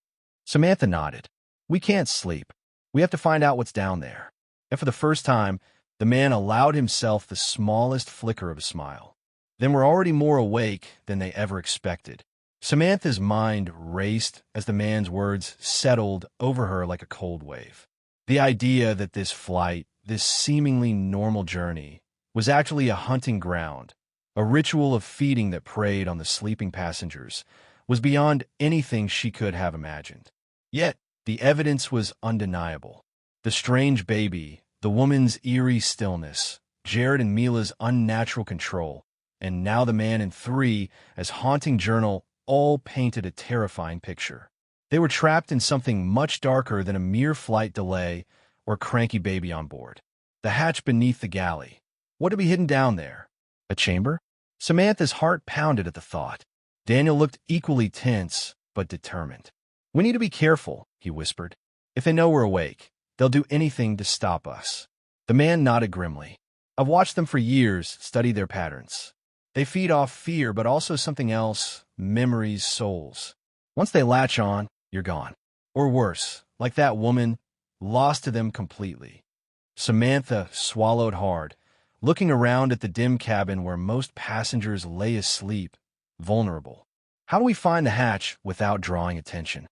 Samantha nodded. We can't sleep. We have to find out what's down there. And for the first time, the man allowed himself the smallest flicker of a smile. They were already more awake than they ever expected. Samantha's mind raced as the man's words settled over her like a cold wave. The idea that this flight, this seemingly normal journey, was actually a hunting ground, a ritual of feeding that preyed on the sleeping passengers, was beyond anything she could have imagined. Yet, the evidence was undeniable. The strange baby, the woman's eerie stillness, Jared and Mila's unnatural control, and now the man in 3 as haunting journal all painted a terrifying picture. They were trapped in something much darker than a mere flight delay or cranky baby on board. The hatch beneath the galley. What had be hidden down there? A chamber? Samantha's heart pounded at the thought. Daniel looked equally tense, but determined. We need to be careful, he whispered. If they know we're awake, they'll do anything to stop us. The man nodded grimly. I've watched them for years, studied their patterns. They feed off fear, but also something else, memories, souls. Once they latch on, you're gone. Or worse, like that woman, lost to them completely. Samantha swallowed hard, looking around at the dim cabin where most passengers lay asleep, vulnerable. How do we find the hatch without drawing attention?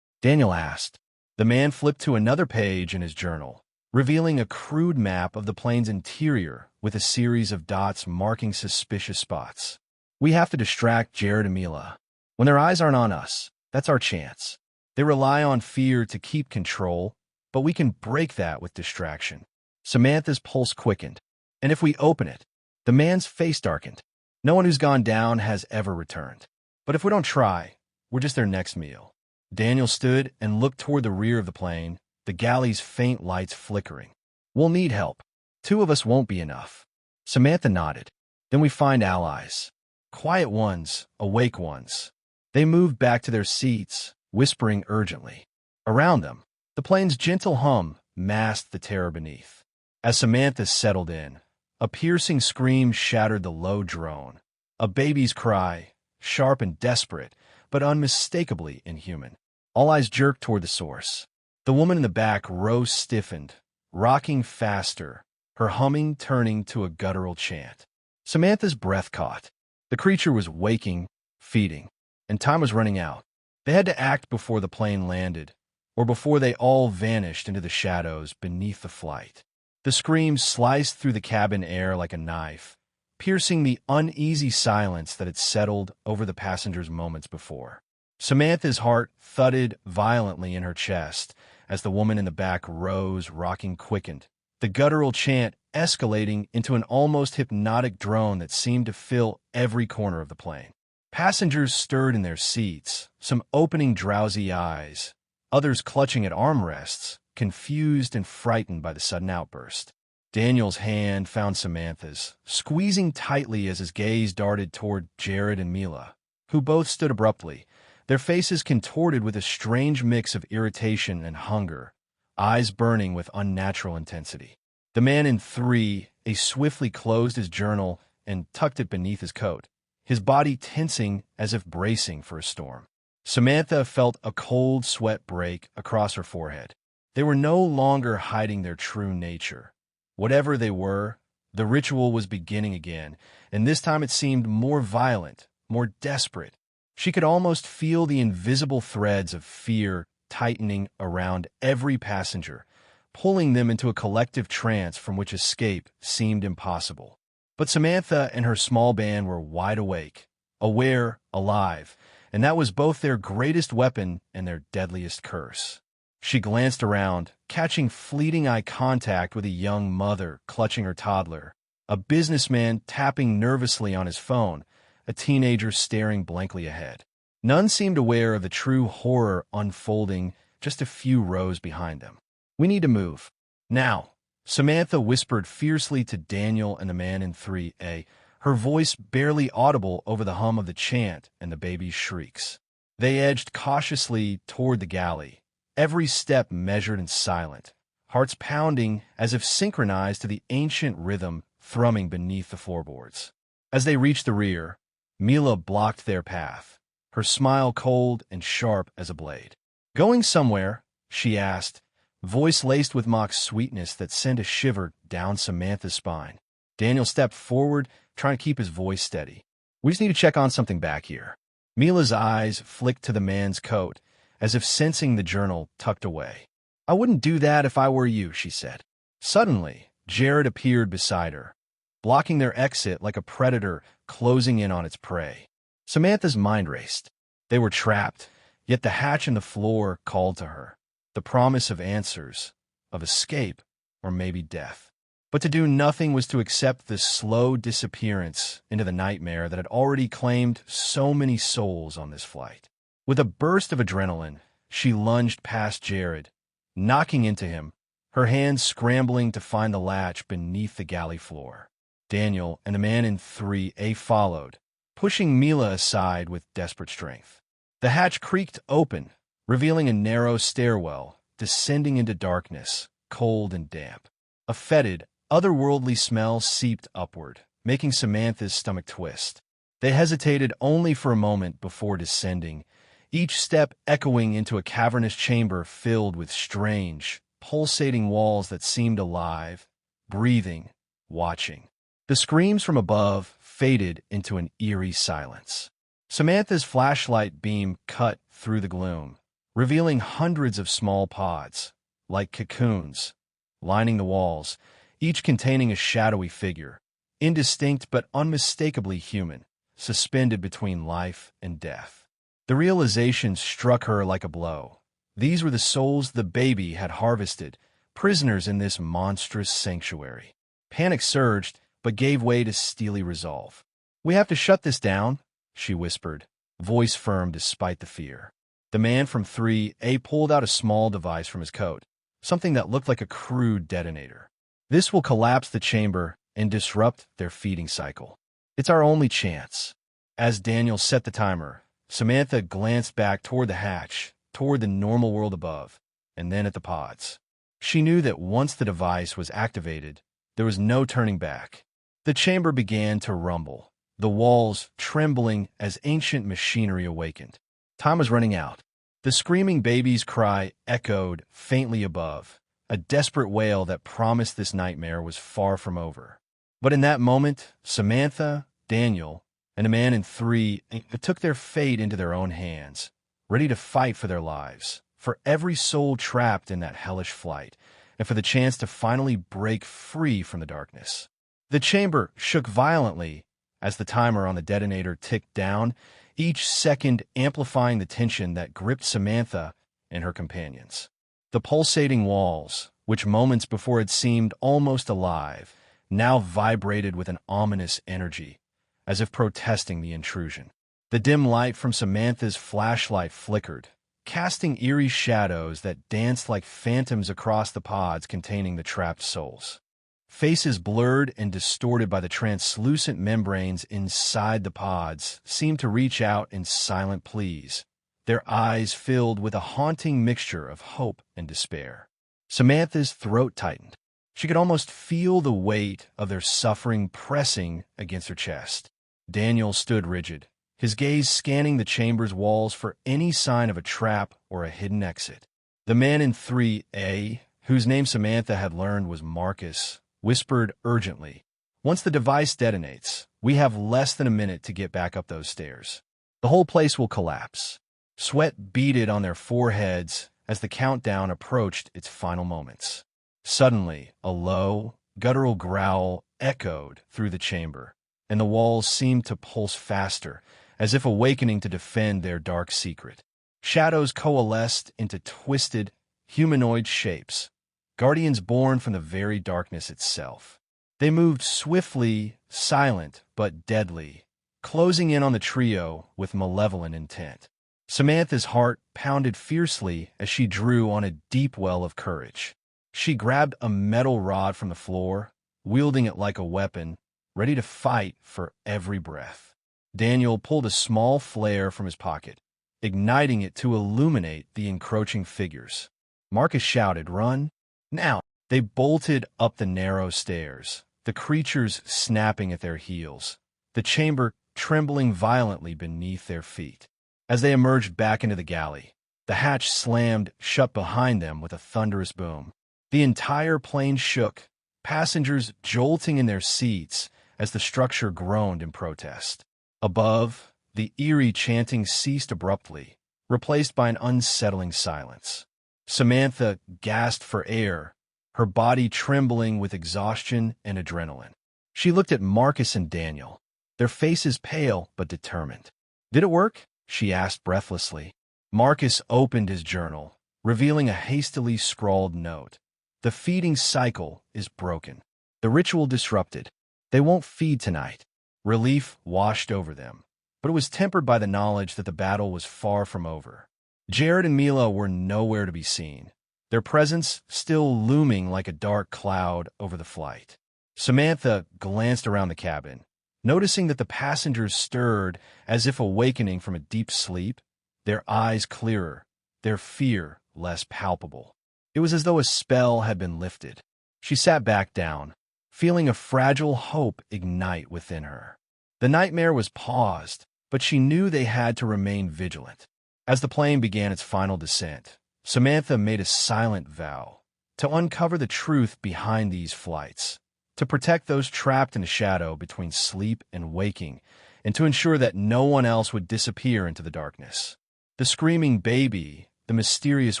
Daniel asked. The man flipped to another page in his journal, revealing a crude map of the plane's interior with a series of dots marking suspicious spots. We have to distract Jared and Mila. When their eyes aren't on us, that's our chance. They rely on fear to keep control, but we can break that with distraction. Samantha's pulse quickened. And if we open it, the man's face darkened. No one who's gone down has ever returned. But if we don't try, we're just their next meal. Daniel stood and looked toward the rear of the plane, the galley's faint lights flickering. We'll need help. 2 of us won't be enough. Samantha nodded. Then we find allies. Quiet ones, awake ones. They moved back to their seats, whispering urgently. Around them, the plane's gentle hum masked the terror beneath. As Samantha settled in, a piercing scream shattered the low drone. A baby's cry, sharp and desperate, but unmistakably inhuman. All eyes jerked toward the source. The woman in the back row stiffened, rocking faster, her humming turning to a guttural chant. Samantha's breath caught. The creature was waking, feeding, and time was running out. They had to act before the plane landed, or before they all vanished into the shadows beneath the flight. The scream sliced through the cabin air like a knife, piercing the uneasy silence that had settled over the passengers moments before. Samantha's heart thudded violently in her chest as the woman in the back rose, rocking quickened, the guttural chant escalating into an almost hypnotic drone that seemed to fill every corner of the plane. Passengers stirred in their seats, some opening drowsy eyes, others clutching at armrests, confused and frightened by the sudden outburst. Daniel's hand found Samantha's, squeezing tightly as his gaze darted toward Jared and Mila, who both stood abruptly, their faces contorted with a strange mix of irritation and hunger, eyes burning with unnatural intensity. The man in 3 swiftly closed his journal and tucked it beneath his coat, his body tensing as if bracing for a storm. Samantha felt a cold sweat break across her forehead. They were no longer hiding their true nature. Whatever they were, the ritual was beginning again, and this time it seemed more violent, more desperate. She could almost feel the invisible threads of fear tightening around every passenger, pulling them into a collective trance from which escape seemed impossible. But Samantha and her small band were wide awake, aware, alive, and that was both their greatest weapon and their deadliest curse. She glanced around, catching fleeting eye contact with a young mother clutching her toddler, a businessman tapping nervously on his phone, a teenager staring blankly ahead. None seemed aware of the true horror unfolding just a few rows behind them. We need to move. Now, Samantha whispered fiercely to Daniel and the man in 3A, her voice barely audible over the hum of the chant and the baby's shrieks. They edged cautiously toward the galley, every step measured and silent, hearts pounding as if synchronized to the ancient rhythm thrumming beneath the floorboards. As they reached the rear, Mila blocked their path, her smile cold and sharp as a blade. "Going somewhere?" she asked, voice laced with mock sweetness that sent a shiver down Samantha's spine. Daniel stepped forward, trying to keep his voice steady. "We just need to check on something back here." Mila's eyes flicked to the man's coat, as if sensing the journal tucked away. "I wouldn't do that if I were you," she said. Suddenly, Jared appeared beside her, blocking their exit like a predator closing in on its prey. Samantha's mind raced. They were trapped, yet the hatch in the floor called to her. The promise of answers, of escape, or maybe death. But to do nothing was to accept the slow disappearance into the nightmare that had already claimed so many souls on this flight. With a burst of adrenaline, she lunged past Jared, knocking into him, her hands scrambling to find the latch beneath the galley floor. Daniel and the man in 3A followed, pushing Mila aside with desperate strength. The hatch creaked open, revealing a narrow stairwell descending into darkness, cold and damp. A fetid, otherworldly smell seeped upward, making Samantha's stomach twist. They hesitated only for a moment before descending, each step echoing into a cavernous chamber filled with strange, pulsating walls that seemed alive, breathing, watching. The screams from above faded into an eerie silence. Samantha's flashlight beam cut through the gloom, revealing hundreds of small pods, like cocoons, lining the walls, each containing a shadowy figure, indistinct but unmistakably human, suspended between life and death. The realization struck her like a blow. These were the souls the baby had harvested, prisoners in this monstrous sanctuary. Panic surged, but gave way to steely resolve. "We have to shut this down," she whispered, voice firm despite the fear. The man from 3A pulled out a small device from his coat, something that looked like a crude detonator. "This will collapse the chamber and disrupt their feeding cycle. It's our only chance." As Daniel set the timer, Samantha glanced back toward the hatch, toward the normal world above, and then at the pods. She knew that once the device was activated, there was no turning back. The chamber began to rumble, the walls trembling as ancient machinery awakened. Time was running out. The screaming baby's cry echoed faintly above, a desperate wail that promised this nightmare was far from over. But in that moment, Samantha, Daniel, and a man in 3 took their fate into their own hands, ready to fight for their lives, for every soul trapped in that hellish flight, and for the chance to finally break free from the darkness. The chamber shook violently as the timer on the detonator ticked down, each second amplifying the tension that gripped Samantha and her companions. The pulsating walls, which moments before had seemed almost alive, now vibrated with an ominous energy, as if protesting the intrusion. The dim light from Samantha's flashlight flickered, casting eerie shadows that danced like phantoms across the pods containing the trapped souls. Faces blurred and distorted by the translucent membranes inside the pods seemed to reach out in silent pleas, their eyes filled with a haunting mixture of hope and despair. Samantha's throat tightened. She could almost feel the weight of their suffering pressing against her chest. Daniel stood rigid, his gaze scanning the chamber's walls for any sign of a trap or a hidden exit. The man in 3A, whose name Samantha had learned was Marcus, whispered urgently, "Once the device detonates, we have less than a minute to get back up those stairs. The whole place will collapse." Sweat beaded on their foreheads as the countdown approached its final moments. Suddenly, a low, guttural growl echoed through the chamber, and the walls seemed to pulse faster, as if awakening to defend their dark secret. Shadows coalesced into twisted, humanoid shapes, guardians born from the very darkness itself. They moved swiftly, silent but deadly, closing in on the trio with malevolent intent. Samantha's heart pounded fiercely as she drew on a deep well of courage. She grabbed a metal rod from the floor, wielding it like a weapon, ready to fight for every breath. Daniel pulled a small flare from his pocket, igniting it to illuminate the encroaching figures. Marcus shouted, "Run!" Now, they bolted up the narrow stairs, the creatures snapping at their heels, the chamber trembling violently beneath their feet. As they emerged back into the galley, the hatch slammed shut behind them with a thunderous boom. The entire plane shook, passengers jolting in their seats as the structure groaned in protest. Above, the eerie chanting ceased abruptly, replaced by an unsettling silence. Samantha gasped for air, her body trembling with exhaustion and adrenaline. She looked at Marcus and Daniel, their faces pale but determined. "Did it work?" she asked breathlessly. Marcus opened his journal, revealing a hastily scrawled note. "The feeding cycle is broken. The ritual disrupted. They won't feed tonight." Relief washed over them, but it was tempered by the knowledge that the battle was far from over. Jared and Mila were nowhere to be seen, their presence still looming like a dark cloud over the flight. Samantha glanced around the cabin, noticing that the passengers stirred as if awakening from a deep sleep, their eyes clearer, their fear less palpable. It was as though a spell had been lifted. She sat back down, feeling a fragile hope ignite within her. The nightmare was paused, but she knew they had to remain vigilant. As the plane began its final descent, Samantha made a silent vow to uncover the truth behind these flights, to protect those trapped in the shadow between sleep and waking, and to ensure that no one else would disappear into the darkness. The screaming baby, the mysterious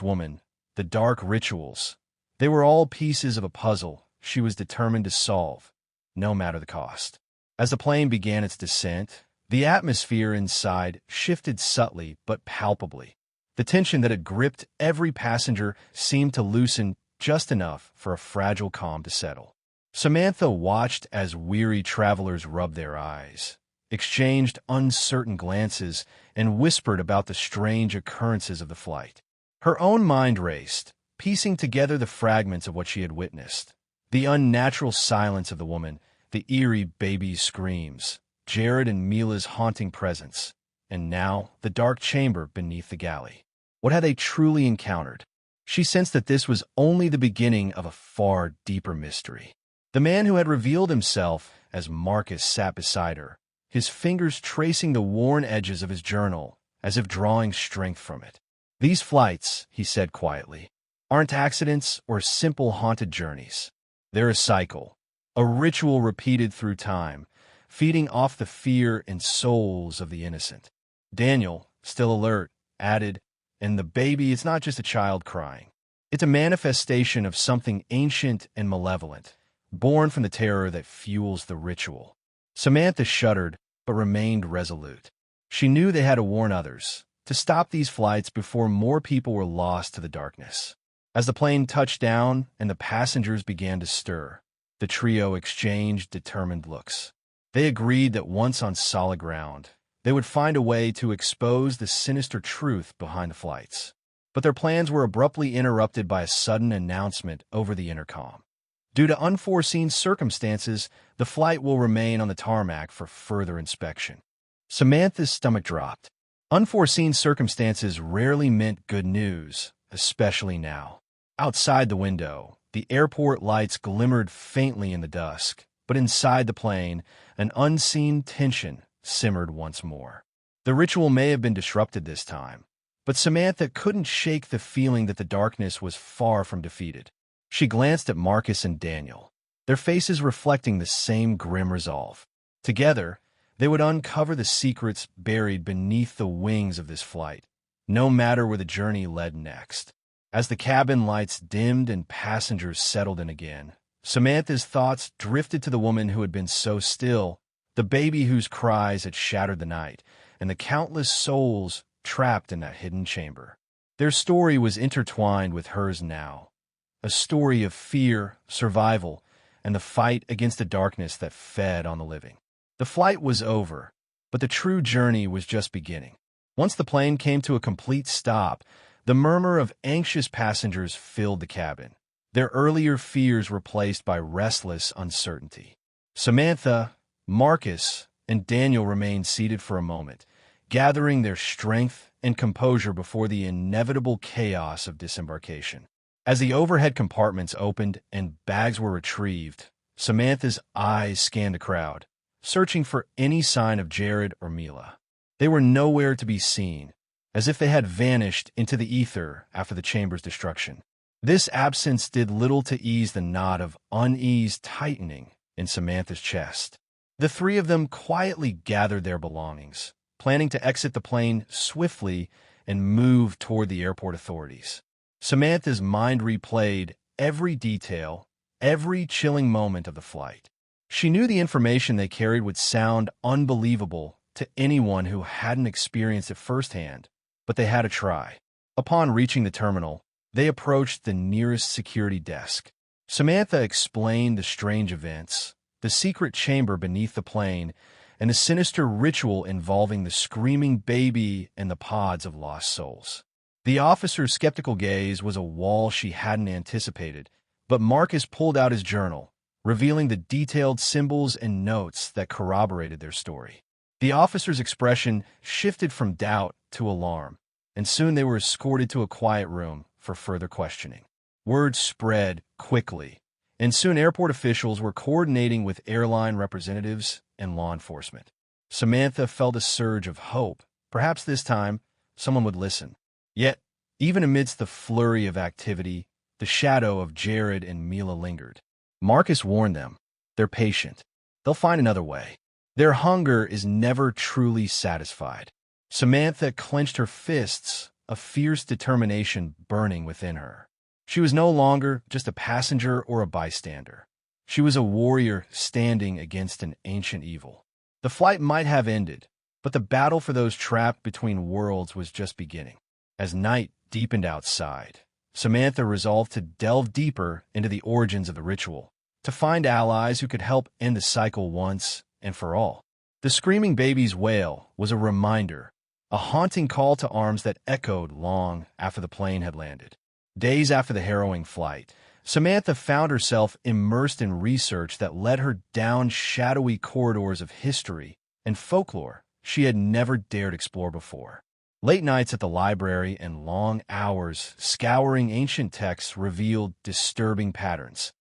woman, the dark rituals, they were all pieces of a puzzle she was determined to solve, no matter the cost. As the plane began its descent, the atmosphere inside shifted subtly but palpably. The tension that had gripped every passenger seemed to loosen just enough for a fragile calm to settle. Samantha watched as weary travelers rubbed their eyes, exchanged uncertain glances, and whispered about the strange occurrences of the flight. Her own mind raced, piecing together the fragments of what she had witnessed. The unnatural silence of the woman, the eerie baby's screams, Jared and Mila's haunting presence, and now the dark chamber beneath the galley. What had they truly encountered? She sensed that this was only the beginning of a far deeper mystery. The man who had revealed himself as Marcus sat beside her, his fingers tracing the worn edges of his journal, as if drawing strength from it. "These flights," he said quietly, "aren't accidents or simple haunted journeys. They're a cycle, a ritual repeated through time, feeding off the fear and souls of the innocent." Daniel, still alert, added, "And the baby is not just a child crying. It's a manifestation of something ancient and malevolent, born from the terror that fuels the ritual." Samantha shuddered, but remained resolute. She knew they had to warn others, to stop these flights before more people were lost to the darkness. As the plane touched down and the passengers began to stir, the trio exchanged determined looks. They agreed that once on solid ground, they would find a way to expose the sinister truth behind the flights. But their plans were abruptly interrupted by a sudden announcement over the intercom. "Due to unforeseen circumstances, the flight will remain on the tarmac for further inspection." Samantha's stomach dropped. Unforeseen circumstances rarely meant good news, especially now. Outside the window, the airport lights glimmered faintly in the dusk, but inside the plane, an unseen tension simmered once more. The ritual may have been disrupted this time, but Samantha couldn't shake the feeling that the darkness was far from defeated. She glanced at Marcus and Daniel, their faces reflecting the same grim resolve. Together, they would uncover the secrets buried beneath the wings of this flight, no matter where the journey led next. As the cabin lights dimmed and passengers settled in again, Samantha's thoughts drifted to the woman who had been so still, the baby whose cries had shattered the night, and the countless souls trapped in that hidden chamber. Their story was intertwined with hers now, a story of fear, survival, and the fight against the darkness that fed on the living. The flight was over, but the true journey was just beginning. Once the plane came to a complete stop, the murmur of anxious passengers filled the cabin, their earlier fears replaced by restless uncertainty. Samantha, Marcus, and Daniel remained seated for a moment, gathering their strength and composure before the inevitable chaos of disembarkation. As the overhead compartments opened and bags were retrieved, Samantha's eyes scanned the crowd, searching for any sign of Jared or Mila. They were nowhere to be seen, as if they had vanished into the ether after the chamber's destruction. This absence did little to ease the knot of unease tightening in Samantha's chest. The three of them quietly gathered their belongings, planning to exit the plane swiftly and move toward the airport authorities. Samantha's mind replayed every detail, every chilling moment of the flight. She knew the information they carried would sound unbelievable to anyone who hadn't experienced it firsthand, but they had to try. Upon reaching the terminal, they approached the nearest security desk. Samantha explained the strange events, the secret chamber beneath the plane, and the sinister ritual involving the screaming baby and the pods of lost souls. The officer's skeptical gaze was a wall she hadn't anticipated, but Marcus pulled out his journal, revealing the detailed symbols and notes that corroborated their story. The officer's expression shifted from doubt to alarm, and soon they were escorted to a quiet room for further questioning. Word spread quickly, and soon airport officials were coordinating with airline representatives and law enforcement. Samantha felt a surge of hope. Perhaps this time, someone would listen. Yet, even amidst the flurry of activity, the shadow of Jared and Mila lingered. Marcus warned them, "They're patient. They'll find another way." Their hunger is never truly satisfied. Samantha clenched her fists, a fierce determination burning within her. She was no longer just a passenger or a bystander. She was a warrior standing against an ancient evil. The flight might have ended, but the battle for those trapped between worlds was just beginning. As night deepened outside, Samantha resolved to delve deeper into the origins of the ritual, to find allies who could help end the cycle once and for all. The screaming baby's wail was a reminder, a haunting call to arms that echoed long after the plane had landed. Days after the harrowing flight, Samantha found herself immersed in research that led her down shadowy corridors of history and folklore she had never dared explore before. Late nights at the library and long hours scouring ancient texts revealed disturbing patterns.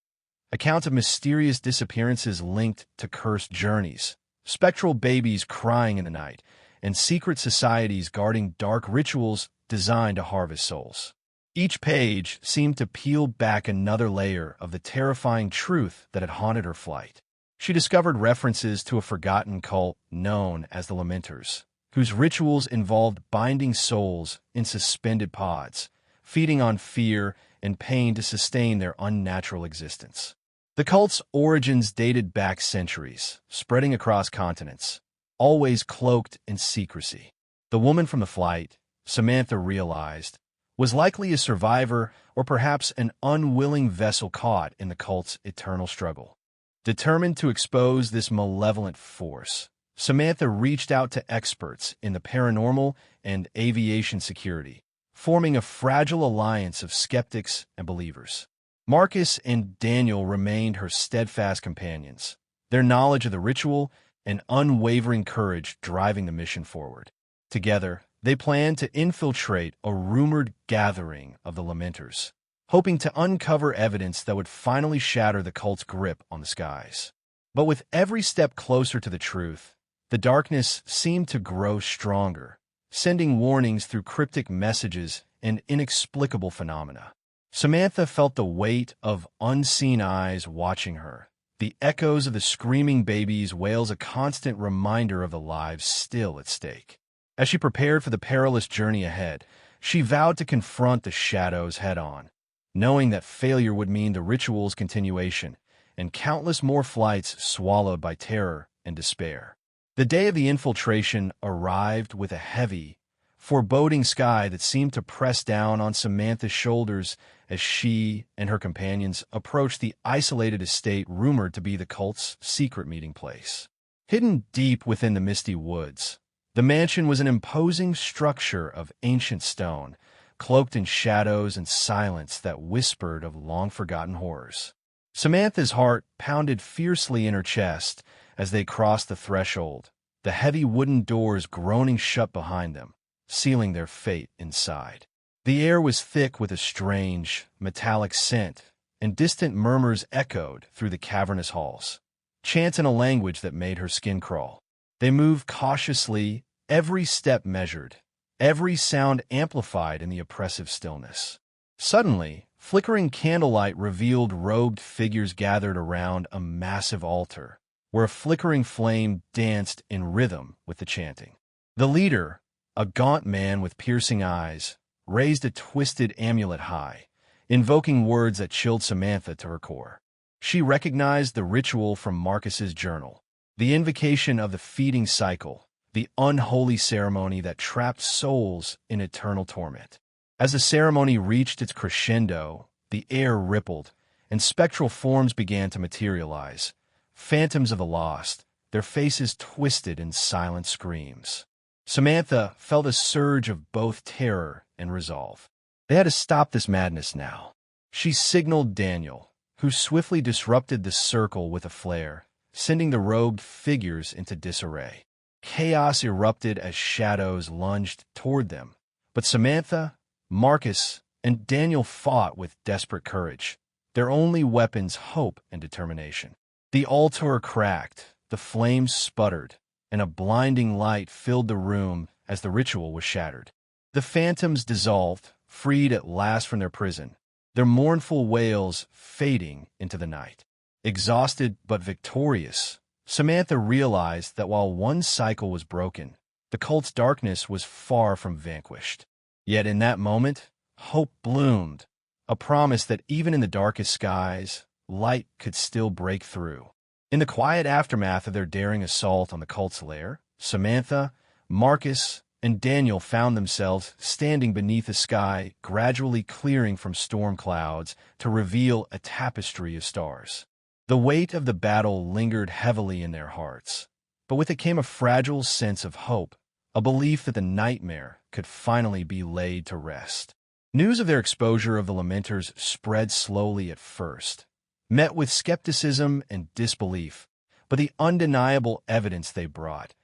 Accounts of mysterious disappearances linked to cursed journeys, spectral babies crying in the night, and secret societies guarding dark rituals designed to harvest souls. Each page seemed to peel back another layer of the terrifying truth that had haunted her flight. She discovered references to a forgotten cult known as the Lamenters, whose rituals involved binding souls in suspended pods, feeding on fear and pain to sustain their unnatural existence. The cult's origins dated back centuries, spreading across continents, always cloaked in secrecy. The woman from the flight, Samantha realized, was likely a survivor or perhaps an unwilling vessel caught in the cult's eternal struggle. Determined to expose this malevolent force, Samantha reached out to experts in the paranormal and aviation security, forming a fragile alliance of skeptics and believers. Marcus and Daniel remained her steadfast companions, their knowledge of the ritual and unwavering courage driving the mission forward. Together, they planned to infiltrate a rumored gathering of the Lamenters, hoping to uncover evidence that would finally shatter the cult's grip on the skies. But with every step closer to the truth, the darkness seemed to grow stronger, sending warnings through cryptic messages and inexplicable phenomena. Samantha felt the weight of unseen eyes watching her, the echoes of the screaming baby's wails a constant reminder of the lives still at stake. As she prepared for the perilous journey ahead, she vowed to confront the shadows head-on, knowing that failure would mean the ritual's continuation and countless more flights swallowed by terror and despair. The day of the infiltration arrived with a heavy, foreboding sky that seemed to press down on Samantha's shoulders as she and her companions approached the isolated estate rumored to be the cult's secret meeting place. Hidden deep within the misty woods, the mansion was an imposing structure of ancient stone, cloaked in shadows and silence that whispered of long-forgotten horrors. Samantha's heart pounded fiercely in her chest as they crossed the threshold, the heavy wooden doors groaning shut behind them, sealing their fate inside. The air was thick with a strange, metallic scent, and distant murmurs echoed through the cavernous halls, chants in a language that made her skin crawl. They moved cautiously, every step measured, every sound amplified in the oppressive stillness. Suddenly, flickering candlelight revealed robed figures gathered around a massive altar, where a flickering flame danced in rhythm with the chanting. The leader, a gaunt man with piercing eyes, raised a twisted amulet high, invoking words that chilled Samantha to her core. She recognized the ritual from Marcus's journal, the invocation of the feeding cycle, the unholy ceremony that trapped souls in eternal torment. As the ceremony reached its crescendo, the air rippled, and spectral forms began to materialize, phantoms of the lost, their faces twisted in silent screams. Samantha felt a surge of both terror and resolve. They had to stop this madness now. She signaled Daniel, who swiftly disrupted the circle with a flare, sending the robed figures into disarray. Chaos erupted as shadows lunged toward them, but Samantha, Marcus, and Daniel fought with desperate courage, their only weapons hope and determination. The altar cracked, the flames sputtered, and a blinding light filled the room as the ritual was shattered. The phantoms dissolved, freed at last from their prison, their mournful wails fading into the night. Exhausted but victorious, Samantha realized that while one cycle was broken, the cult's darkness was far from vanquished. Yet in that moment, hope bloomed, a promise that even in the darkest skies, light could still break through. In the quiet aftermath of their daring assault on the cult's lair, Samantha, Marcus, and Daniel found themselves standing beneath a sky gradually clearing from storm clouds to reveal a tapestry of stars. The weight of the battle lingered heavily in their hearts, but with it came a fragile sense of hope, a belief that the nightmare could finally be laid to rest. News of their exposure of the Lamenters spread slowly at first, met with skepticism and disbelief, but the undeniable evidence they brought,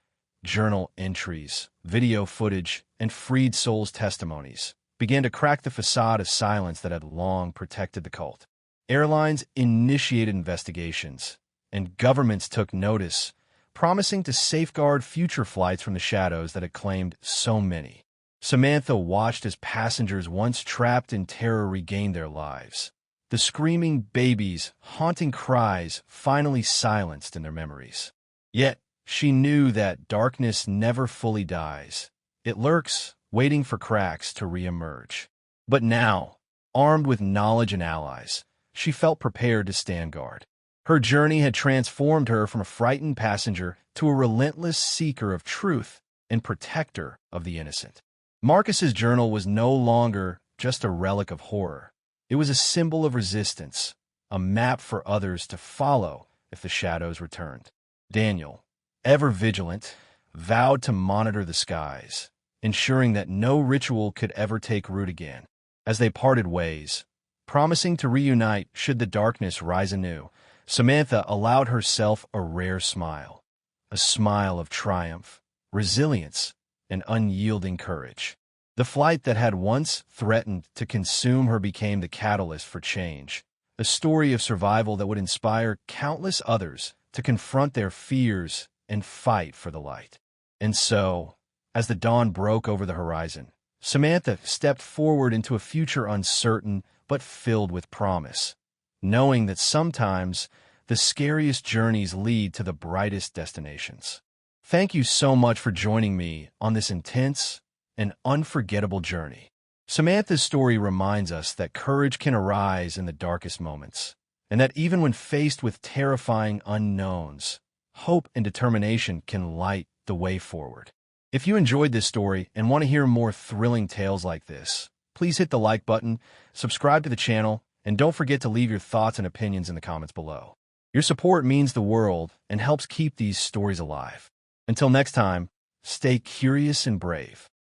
journal entries, video footage, and freed souls' testimonies, began to crack the facade of silence that had long protected the cult. Airlines initiated investigations, and governments took notice, promising to safeguard future flights from the shadows that had claimed so many. Samantha watched as passengers once trapped in terror regained their lives, the screaming babies' haunting cries finally silenced in their memories. Yet, she knew that darkness never fully dies. It lurks, waiting for cracks to re-emerge. But now, armed with knowledge and allies, she felt prepared to stand guard. Her journey had transformed her from a frightened passenger to a relentless seeker of truth and protector of the innocent. Marcus's journal was no longer just a relic of horror. It was a symbol of resistance, a map for others to follow if the shadows returned. Daniel, ever vigilant, vowed to monitor the skies, ensuring that no ritual could ever take root again. As they parted ways, promising to reunite should the darkness rise anew, Samantha allowed herself a rare smile, a smile of triumph, resilience, and unyielding courage. The flight that had once threatened to consume her became the catalyst for change, a story of survival that would inspire countless others to confront their fears and fight for the light. And so, as the dawn broke over the horizon, Samantha stepped forward into a future uncertain but filled with promise, knowing that sometimes the scariest journeys lead to the brightest destinations. Thank you so much for joining me on this intense and unforgettable journey. Samantha's story reminds us that courage can arise in the darkest moments, and that even when faced with terrifying unknowns, hope and determination can light the way forward. If you enjoyed this story and want to hear more thrilling tales like this, please hit the like button, subscribe to the channel, and don't forget to leave your thoughts and opinions in the comments below. Your support means the world and helps keep these stories alive. Until next time, stay curious and brave.